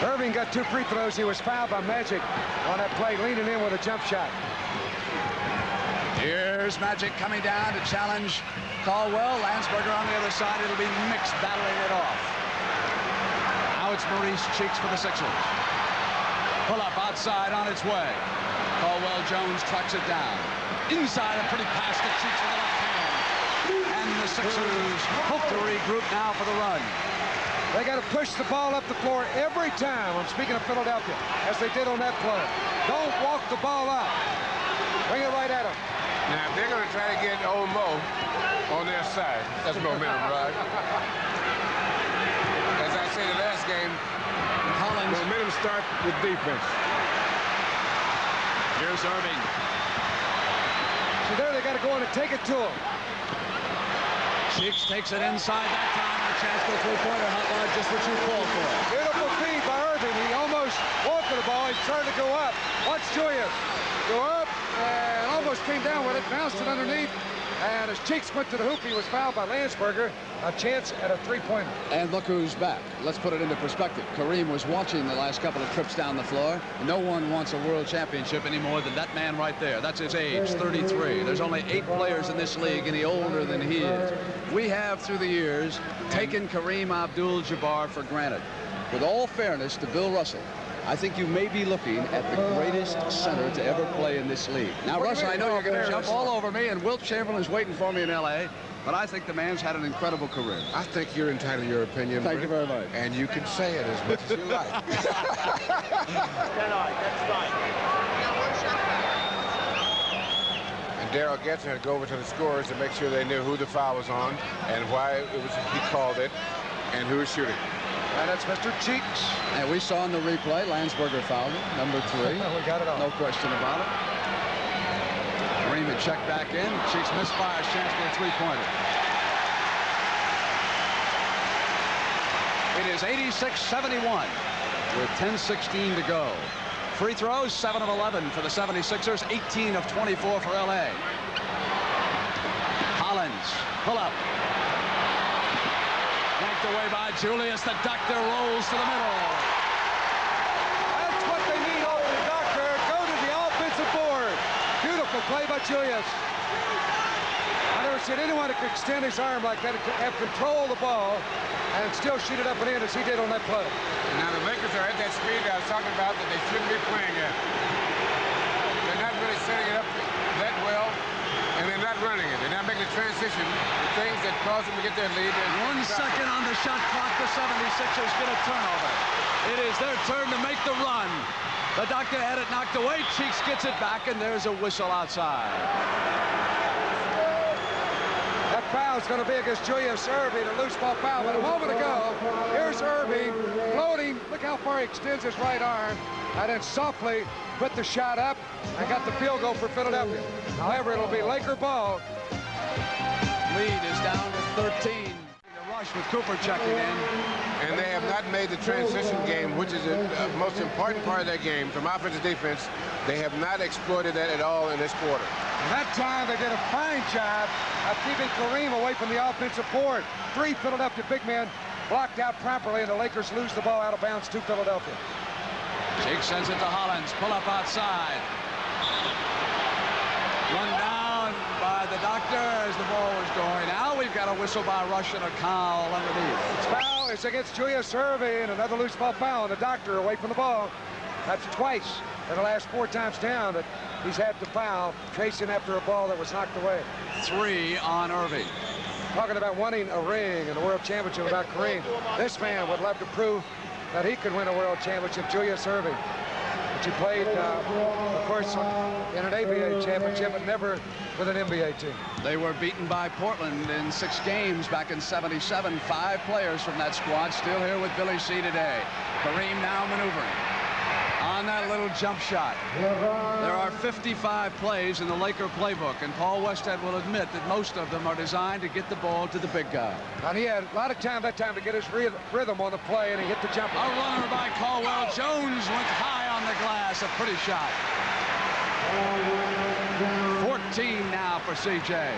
Erving got 2 free throws. He was fouled by Magic on that play, leaning in with a jump shot. Here's Magic coming down to challenge Caldwell. Landsberger on the other side. It'll be Mix battling it off. Now it's Maurice Cheeks for the Sixers. Pull up outside on its way. Caldwell Jones tracks it down. Inside, a pretty pass to Cheeks with the left hand. And the Sixers hope to regroup now for the run. They got to push the ball up the floor every time. I'm speaking of Philadelphia, as they did on that play. Don't walk the ball out. Bring it right at them. Now, if they're going to try to get old Mo on their side, that's momentum, right? As I said the last game, Collins. momentum starts with defense. Here's Erving. So there they got to go in and take it to him. Cheeks takes it inside that time. A chance for a three-pointer. How about just what you called for? Beautiful feed by Erving. He almost walked to the ball. He's trying to go up. Watch Julius go up and almost came down with it. Bounced it underneath. And as Cheeks went to the hoop, he was fouled by Landsberger. A chance at a three-pointer. And look who's back. Let's put it into perspective. Kareem was watching the last couple of trips down the floor. No one wants a world championship any more than that man right there. That's his age, 33. There's only 8 players in this league any older than he is. We have, through the years, taken Kareem Abdul-Jabbar for granted. With all fairness to Bill Russell, I think you may be looking at the greatest center to ever play in this league. Now, Russ, I know you're going to jump all over me, and Wilt Chamberlain's waiting for me in L.A., but I think the man's had an incredible career. I think you're entitled to your opinion. Thank you very much. And you can say it as much as you like. And Darrell Getzer had to go over to the scorers to make sure they knew who the foul was on and why it was he called it and who was shooting. And that's Mr. Cheeks. And we saw in the replay, Landsberger fouled him, number 3. We got it all. No question about it. Kareem had checked back in. Cheeks misfires, chance for a three-pointer. It is 86-71 with 10:16 to go. Free throws, 7 of 11 for the 76ers, 18 of 24 for L.A. Collins, pull up. Yanked away by Julius. The Doctor rolls to the middle. That's what they need over the Doctor. Go to the offensive board. Beautiful play by Julius. I never seen anyone that could extend his arm like that, have control of the ball, and still shoot it up and in as he did on that play. Now the Lakers are at that speed I was talking about that they shouldn't be playing at. They're not really setting it up that well, and they're not running it. They're not making the transition, the things that cause them to get their lead. 1 second on the shot clock. The 76ers get a turnover. It is their turn to make the run. The Doctor had it knocked away. Cheeks gets it back, and there's a whistle outside. That foul's going to be against Julius Erving, a loose ball foul. But a moment ago, here's Erving floating. Look how far he extends his right arm, and then softly put the shot up and got the field goal for Philadelphia. However, it'll be Laker ball. Lead is down to 13. The rush with Cooper checking in. And they have not made the transition game, which is the most important part of their game, from offense to defense. They have not exploited that at all in this quarter. And that time, they did a fine job of keeping Kareem away from the offensive board. 3 Philadelphia big men blocked out properly, and the Lakers lose the ball out of bounds to Philadelphia. Cheeks sends it to Hollins. Pull up outside. Run down by the Doctor as the ball was going out. We've got a whistle by Rush and a foul underneath. Foul is against Julius Erving, another loose ball foul, and the Doctor away from the ball. That's twice in the last 4 times down that he's had to foul, chasing after a ball that was knocked away. 3 on Erving. Talking about wanting a ring in the World Championship about Kareem. This man would love to prove that he could win a World Championship, Julius Erving. But he played, of course, in an ABA championship, but never with an NBA team. They were beaten by Portland in 6 games back in '77. 5 players from that squad still here with Billy C today. Kareem now maneuvering on that little jump shot. There are 55 plays in the Laker playbook, and Paul Westhead will admit that most of them are designed to get the ball to the big guy. And he had a lot of time that time to get his rhythm on the play, and he hit the jumper. A runner by Caldwell Jones went high on the glass. A pretty shot. 14 now for CJ.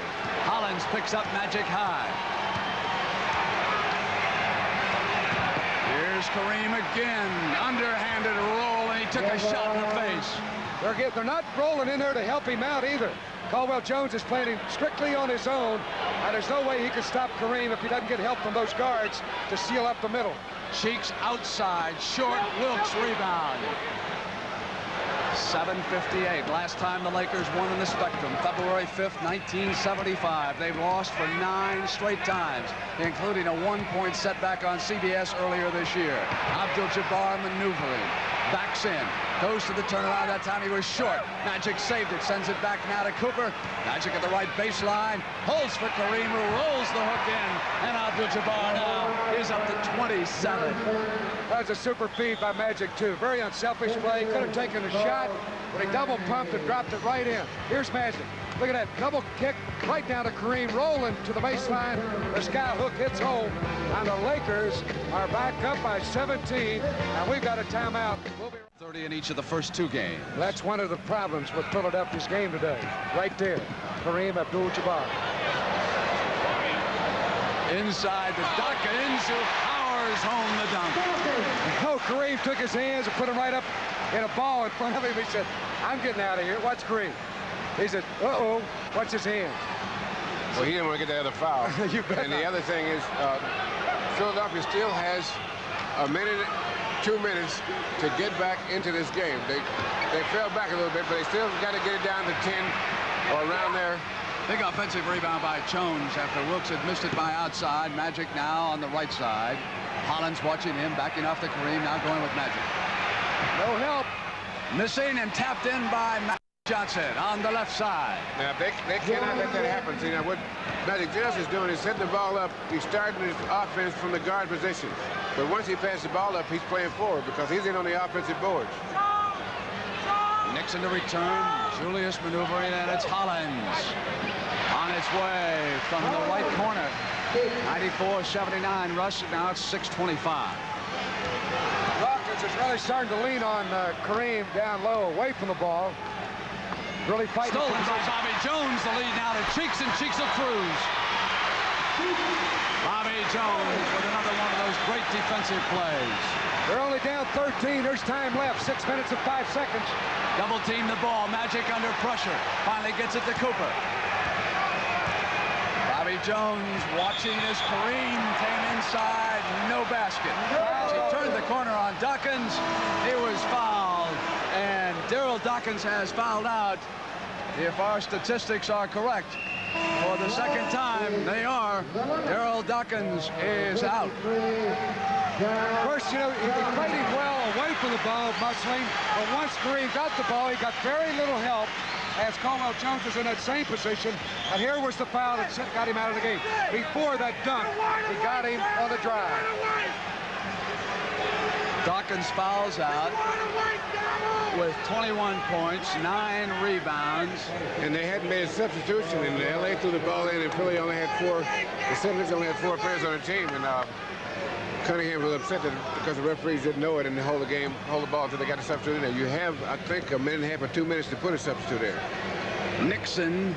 Hollins picks up Magic high. Here's Kareem again. Underhanded roll, and he took a shot in the face. They're not rolling in there to help him out either. Caldwell Jones is playing strictly on his own, and there's no way he can stop Kareem if he doesn't get help from those guards to seal up the middle. Cheeks outside, short, Wilkes rebound. 7:58. Last time the Lakers won in the Spectrum, February 5th, 1975. They've lost for 9 straight times, including a 1-point setback on CBS earlier this year. Abdul-Jabbar maneuvering, backs in, goes to the turnaround. That time he was short. Magic saved it, sends it back now to Cooper. Magic at the right baseline, holds for Kareem, who rolls the hook in, and Abdul-Jabbar now is up to 27. That was a super feed by Magic, too. Very unselfish play. Could have taken a shot, but he double pumped and dropped it right in. Here's Magic. Look at that double kick right down to Kareem, rolling to the baseline. The sky hook hits home, and the Lakers are back up by 17, and we've got a timeout. We'll be 30 in each of the first 2 games. That's one of the problems with Philadelphia's game today. Right there, Kareem Abdul-Jabbar. Inside to Dawkins, who powers home the dunk. Oh, Kareem took his hands and put them right up in a ball in front of him. He said, I'm getting out of here. Watch Kareem. He said, uh-oh, watch his hands. Well, he didn't want to get the other foul. You bet and not. the other thing is, Philadelphia still has a minute, 2 minutes to get back into this game. They fell back a little bit, but they still got to get it down to 10 or around there. Big offensive rebound by Jones after Wilkes had missed it by outside. Magic now on the right side. Hollins watching him, backing off to Kareem, now going with Magic. No help. Missing and tapped in by Johnson on the left side. Now, they cannot let that happen. See, now what Magic Johnson is doing is setting the ball up. He's starting his offense from the guard position. But once he passes the ball up, he's playing forward because he's in on the offensive boards. Nixon to return. Julius maneuvering, and it's Hollins on its way from the right corner. 94-79 rush. Now it's 6:25. Dawkins is really starting to lean on Kareem down low, away from the ball. Really fighting. Stolen by Bobby Jones. The lead now to Cheeks, and Cheeks will cruise. Bobby Jones with another one of those great defensive plays. They're only down 13. There's time left. 6 minutes and 5 seconds. Double team the ball. Magic under pressure. Finally gets it to Cooper. Bobby Jones watching as Kareem came inside. No basket. As he turned the corner on Dawkins, he was fouled. And Daryl Dawkins has fouled out. If our statistics are correct, for the second time, they are. Daryl Dawkins is out. Of course, you know, he played him well away from the ball, Musling, but once Kareem got the ball, he got very little help as Caldwell Jones was in that same position. And here was the foul that got him out of the game. Before that dunk, he got him on the drive. Dawkins fouls out with 21 points, 9 rebounds. And they hadn't made a substitution, and L.A. threw the ball in, and Philly only had 4. The Celtics only had 4 players on the team, and Cunningham was upset because the referees didn't know it and hold the ball until they got a substitute in there. You have, I think, a minute and a half or 2 minutes to put a substitute there. Nixon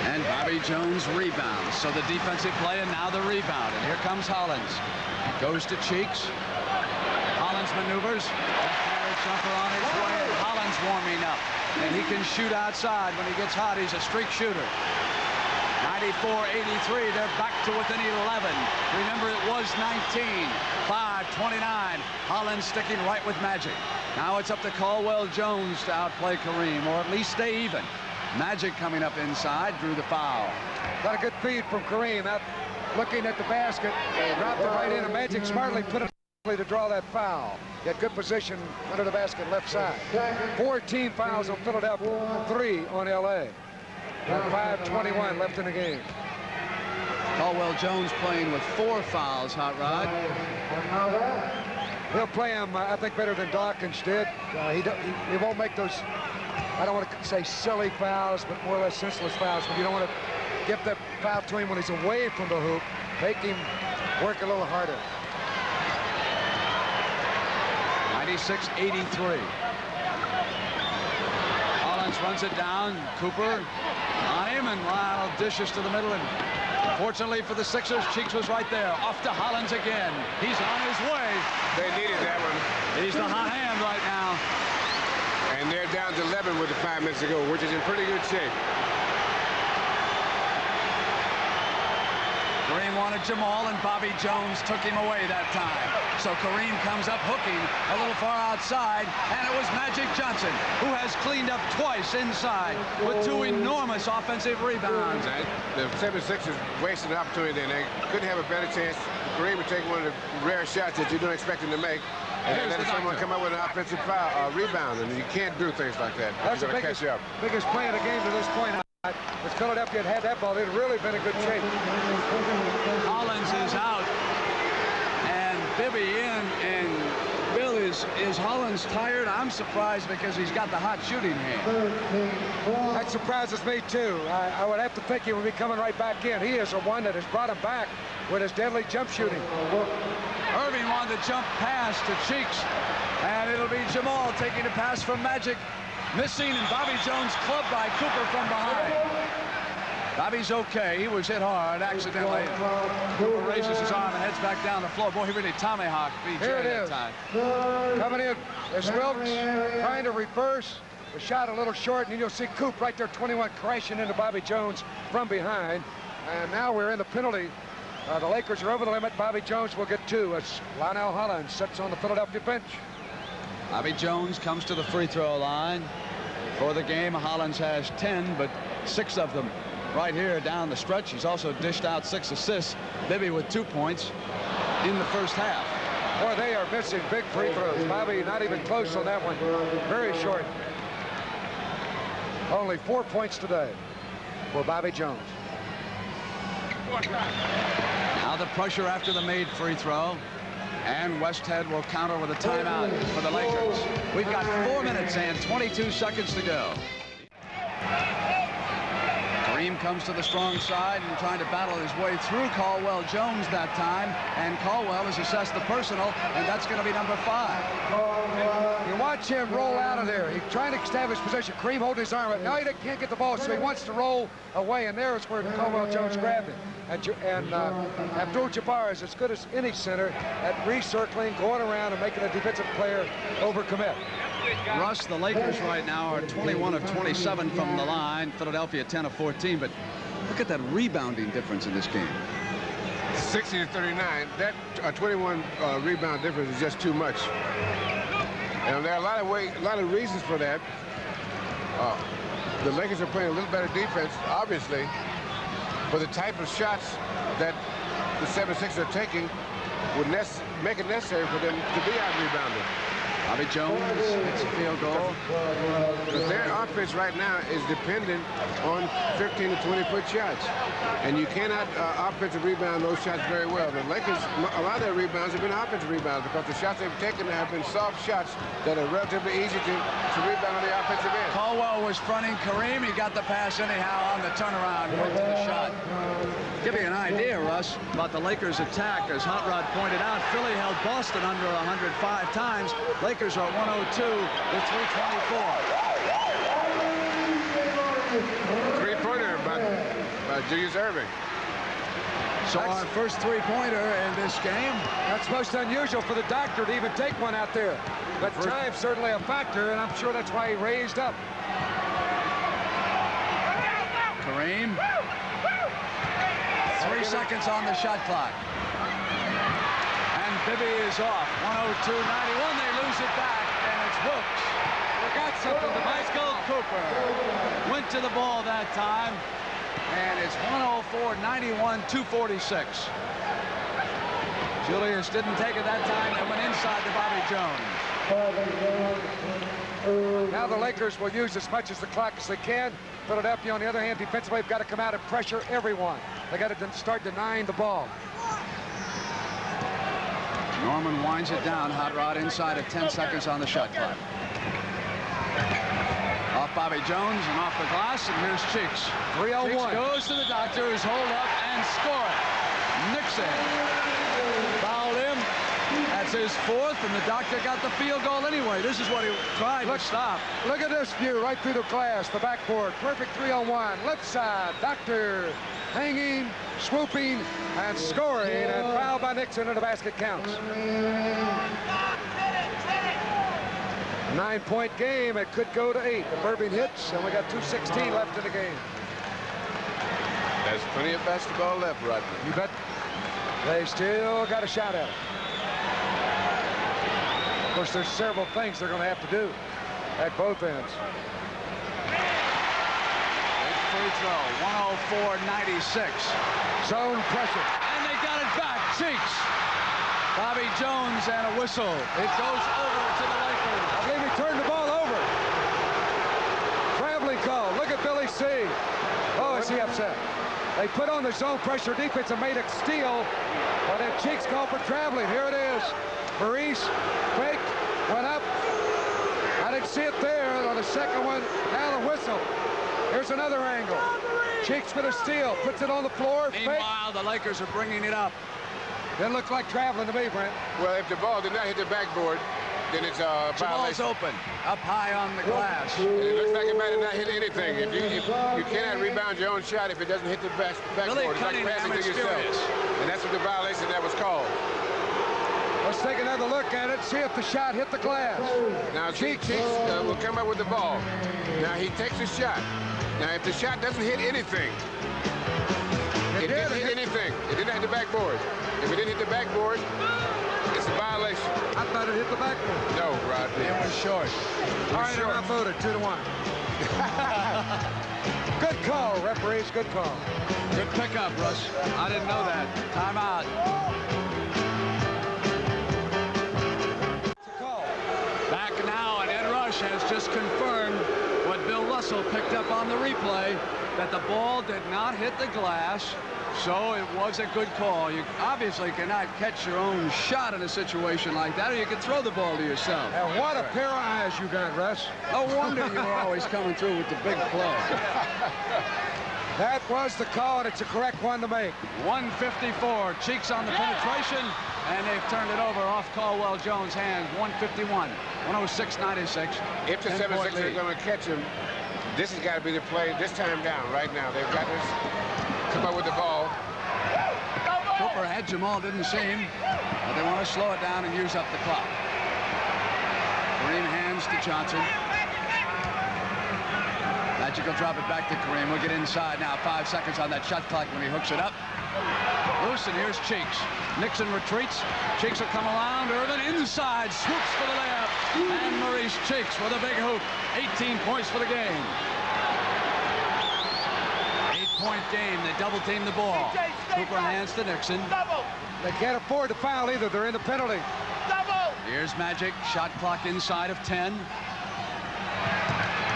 and Bobby Jones rebounds. So the defensive play and now the rebound. And here comes Hollins. Goes to Cheeks. Hollins maneuvers. Left-handed jumper on his way. And Hollins warming up. And he can shoot outside when he gets hot. He's a streak shooter. 94-83. They're back to within 11. Remember, it was 19. 5-29. Hollins sticking right with Magic. Now it's up to Caldwell Jones to outplay Kareem, or at least stay even. Magic coming up inside, drew the foul. Got a good feed from Kareem. Out looking at the basket, dropped it right in, and Magic smartly put it to draw that foul. He had good position under the basket, left side. 14 fouls on Philadelphia, 3 on L.A. 5:21 left in the game. Caldwell Jones playing with 4 fouls, Hot Rod. He'll play him, I think, better than Dawkins did. He won't make those, I don't want to say silly fouls, but more or less senseless fouls. But you don't want to give that foul to him when he's away from the hoop. Make him work a little harder. 96-83. Hollins runs it down. Cooper on him, and Lyle dishes to the middle, and Fortunately for the Sixers, Cheeks was right there. Off to Hollins again. He's on his way. They needed that one. He's the hot hand right now. And they're down to 11 with the 5 minutes to go, which is in pretty good shape. Kareem wanted Jamal, and Bobby Jones took him away that time. So Kareem comes up hooking a little far outside, and it was Magic Johnson, who has cleaned up twice inside with 2 enormous offensive rebounds. The 76ers wasted an opportunity, and they couldn't have a better chance. Kareem would take one of the rare shots that you don't expect him to make. And then someone come up with an offensive foul, rebound, and you can't do things like that. That's the biggest play of the game to this point. If Philadelphia had that ball, it'd really been in good shape. Hollins is out, and Bibby in, and Bill, is Hollins tired? I'm surprised because he's got the hot shooting hand. That surprises me, too. I would have to think he would be coming right back in. He is the one that has brought him back with his deadly jump shooting. Erving wanted to jump pass to Cheeks, and it'll be Jamal taking the pass from Magic. Missing, and Bobby Jones clubbed by Cooper from behind. Bobby's okay. He was hit hard accidentally. Cooper raises his arm and heads back down the floor. Boy, he really tomahawked BJ Here it that is. time. Coming in is Wilkes trying to reverse. The shot a little short, and then you'll see Coop right there, 21, crashing into Bobby Jones from behind. And now we're in the penalty. The Lakers are over the limit. Bobby Jones will get 2 as Lionel Hollins sits on the Philadelphia bench. Bobby Jones comes to the free throw line. For the game, Hollins has 10, but 6 of them right here down the stretch. He's also dished out 6 assists. Bibby with 2 points in the first half. Boy, they are missing big free throws. Bobby not even close on that one. Very short. Only 4 points today for Bobby Jones. Now the pressure after the made free throw. And Westhead will counter with a timeout for the Lakers. We've got 4 minutes and 22 seconds to go. Kareem comes to the strong side and trying to battle his way through Caldwell Jones that time. And Caldwell has assessed the personal, and that's going to be number 5. You watch him roll out of there. He's trying to establish position. Kareem holding his arm up. Now he can't get the ball, so he wants to roll away, and there's where Caldwell Jones grabbed him. And Abdul-Jabbar is as good as any center at recircling, going around, and making a defensive player overcommit. Russ, the Lakers right now are 21 of 27 from the line. Philadelphia 10 of 14, but look at that rebounding difference in this game. 60 to 39. That 21 rebound difference is just too much. And there are a lot of reasons for that. The Lakers are playing a little better defense, obviously, but the type of shots that the 76ers are taking would make it necessary for them to be out-rebounded. Bobby Jones hits a field goal. Because their offense right now is dependent on 15 to 20-foot shots. And you cannot offensive rebound those shots very well. The Lakers, a lot of their rebounds have been offensive rebounds because the shots they've taken have been soft shots that are relatively easy to rebound on the offensive end. Caldwell was fronting Kareem. He got the pass anyhow on the turnaround. Went to the shot. Give you an idea, Russ, about the Lakers' attack. As Hot Rod pointed out, Philly held Boston under 105 times. Lakers are 102 with 324. Three-pointer by Julius Erving. So our first three-pointer in this game. That's most unusual for the doctor to even take one out there. But time's certainly a factor, and I'm sure that's why he raised up. Kareem. 3 seconds on the shot clock. And Bibby is off. 102-91. They lose it back, and it's Wilkes. Forgot something. The Michael Cooper went to the ball that time, and it's 104-91, 2:46. Julius didn't take it that time and went inside to Bobby Jones. Now the Lakers will use as much as the clock as they can. Philadelphia, on the other hand, defensively, have got to come out and pressure everyone. They got to start denying the ball. Norman winds it down. Hot Rod inside of 10 seconds on the shot clock. Off Bobby Jones and off the glass, and here's Cheeks. 3-0-1. Cheeks goes to the doctor, who's hold up and score it. Nixon fouled him. That's his 4th, and the doctor got the field goal anyway. This is what he tried to stop. Look at this view right through the glass, the backboard. Perfect 3-on-1. Left side, doctor hanging, swooping, and scoring, and foul by Nixon, and the basket counts. A 9-point game. It could go to 8. If Erving hits, and we got 2:16 left in the game. There's plenty of basketball left, Rodney. You bet. They still got a shot at it. Of course, there's several things they're going to have to do at both ends. Big free throw, 104-96. Zone pressure. And they got it back. Cheeks. Bobby Jones and a whistle. It goes over to the Lakers. I believe he turned the ball over. Traveling call. Look at Billy C. Oh, is he upset? They put on the zone pressure defense and made it steal. But then Cheeks called for traveling. Here it is. Maurice faked, went up. I didn't see it there on the second one. Now the whistle. Here's another angle. Cheeks with a steal. Puts it on the floor. Meanwhile, the Lakers are bringing it up. Didn't look like traveling to me, Brent. Well, if the ball did not hit the backboard, then it's a Jamal's violation. open, up high on the glass. It looks like it might have not hit anything. If you cannot rebound your own shot if it doesn't hit the backboard. Billy It's like passing Cunningham to is yourself. furious. And that's what the violation that was called. Let's take another look at it, see if the shot hit the glass. Now, Cheeks will come up with the ball. Now, he takes a shot. Now, if the shot doesn't hit anything, it didn't hit anything. It didn't hit the backboard. If it didn't hit the backboard, it's a violation. I thought it hit the backboard. No, Rodney. It was short. All right, I'm outvoted 2-1. Good call, referees, good call. Good pickup, Russ. I didn't know that. Timeout. Back now, and Ed Rush has just confirmed what Bill Russell picked up on the replay, that the ball did not hit the glass, so it was a good call. You obviously cannot catch your own shot in a situation like that, or you can throw the ball to yourself. And what a pair of eyes you got, Russ. No wonder you were always coming through with the big play. That was the call, and it's a correct one to make. 154, Cheeks on the penetration, and they've turned it over off Caldwell Jones' hands. 151, 106-96. If the 76ers are going to catch him, this has got to be the play this time down right now. They've got to come up with the ball. Cooper had Jamal, didn't see him, but they want to slow it down and use up the clock. Kareem hands to Johnson. Magic will drop it back to Kareem. We'll get inside now. 5 seconds on that shot clock when he hooks it up. Loose, and here's Cheeks. Nixon retreats. Cheeks will come around. Erving inside, swoops for the layup. And Maurice Cheeks with a big hoop. 18 points for the game. 8-point game. They double-team the ball. Cooper hands to Nixon. They can't afford to foul either. They're in the penalty. Here's Magic. Shot clock inside of 10.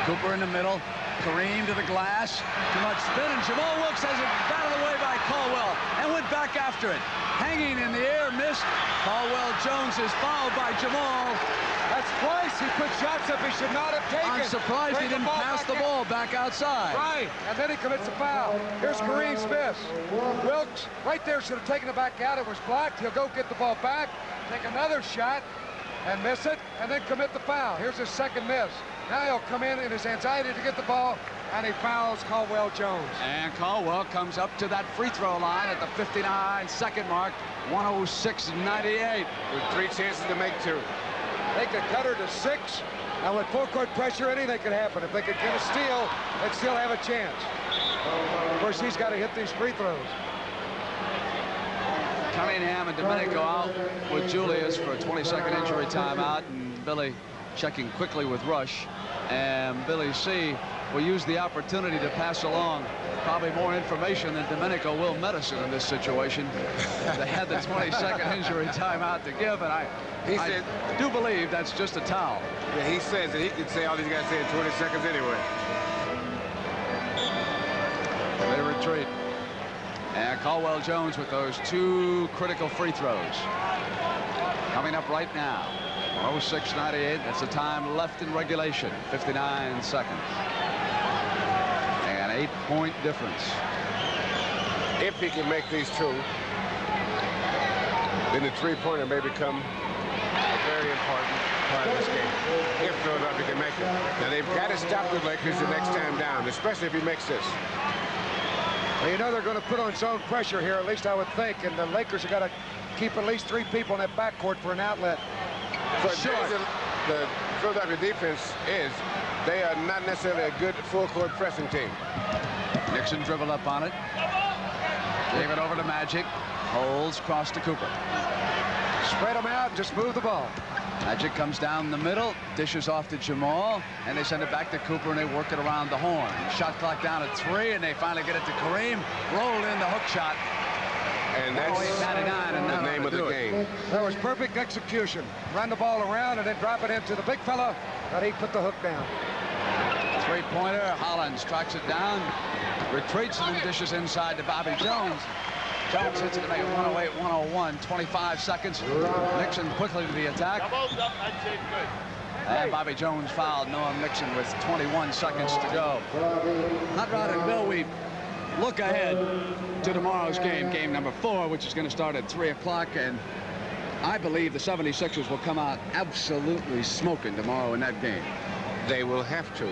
Cooper in the middle. Kareem to the glass. Too much spin, and Jamal Wilkes has it batted away by Caldwell and went back after it. Hanging in the air, missed. Caldwell Jones is fouled by Jamal. That's twice he put shots up he should not have taken. I'm surprised he didn't pass the ball back outside. Right, and then he commits a foul. Here's Kareem's miss. Wilkes right there should have taken it back out. It was blocked. He'll go get the ball back, take another shot, and miss it, and then commit the foul. Here's his second miss. Now he'll come in his anxiety to get the ball, and he fouls Caldwell Jones. And Caldwell comes up to that free throw line at the 59-second mark, 106-98. With 3 chances to make 2. They could cut her to 6, and with full court pressure, anything could happen. If they could get a steal, they'd still have a chance. Of course, he's got to hit these free throws. Cunningham and Domenico out with Julius for a 20-second injury timeout, and Billy checking quickly with Rush. And Billy C will use the opportunity to pass along probably more information than Domenico will medicine in this situation. They had the 20-second injury timeout to give, and I do believe that's just a towel. Yeah, he says that he can say all he's got to say in 20 seconds anyway. They retreat. And Caldwell Jones with those 2 critical free throws. Coming up right now. 106-98. That's the time left in regulation. 59 seconds. An 8-point difference. If he can make these 2, then the 3-pointer may become a very important part of this game. If Philadelphia can make it. Now they've got to stop the Lakers the next time down, especially if he makes this. Well, you know they're going to put on zone pressure here, at least I would think, and the Lakers have got to keep at least 3 people in that backcourt for an outlet. For sure. The Philadelphia defense is, they are not necessarily a good full-court pressing team. Nixon dribbled up on it. Gave it over to Magic. Holds, cross to Cooper. Spread them out and just move the ball. Magic comes down the middle, dishes off to Jamal, and they send it back to Cooper, and they work it around the horn. Shot clock down at 3, and they finally get it to Kareem. Rolled in the hook shot. And that's the name of the game. That was perfect execution. Run the ball around and then drop it into the big fella, but he put the hook down. 3-pointer. Hollins tracks it down, retreats, and then dishes inside to Bobby Jones. Jones hits it to make it 108-101, 25 seconds. Nixon quickly to the attack. And Bobby Jones fouled Noam Nixon with 21 seconds to go. Hot Rod and Bill, we look ahead to tomorrow's game, game number 4, which is going to start at 3 o'clock. And I believe the 76ers will come out absolutely smoking tomorrow in that game. They will have to.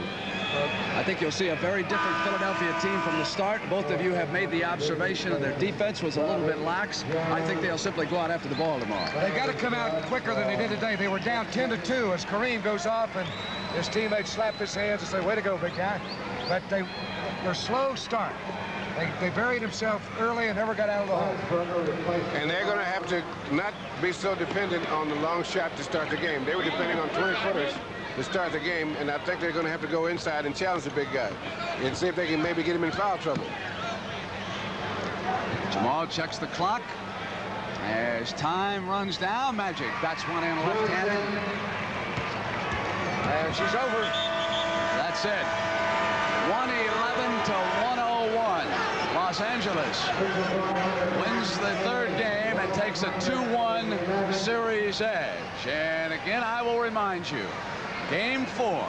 I think you'll see a very different Philadelphia team from the start. Both of you have made the observation that their defense was a little bit lax. I think they'll simply go out after the ball tomorrow. They got to come out quicker than they did today. They were down 10-2 as Kareem goes off, and his teammates slap his hands and say, "Way to go, big guy." But they're slow start. They buried themselves early and never got out of the hole. And they're going to have to not be so dependent on the long shot to start the game. They were depending on 20-footers to start the game, and I think they're going to have to go inside and challenge the big guy and see if they can maybe get him in foul trouble. Jamal checks the clock. As time runs down, Magic bats one in left-handed. And she's over. That's it. 111-101. Los Angeles wins the 3rd game and takes a 2-1 series edge. And again, I will remind you, Game 4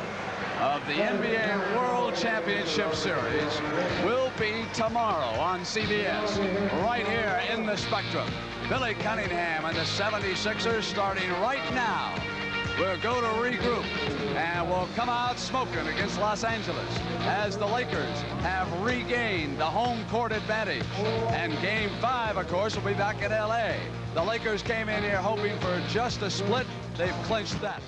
of the NBA World Championship Series will be tomorrow on CBS, right here in the Spectrum. Billy Cunningham and the 76ers starting right now. We'll go to regroup, and we'll come out smoking against Los Angeles as the Lakers have regained the home court advantage. And Game 5, of course, will be back in L.A. The Lakers came in here hoping for just a split. They've clinched that.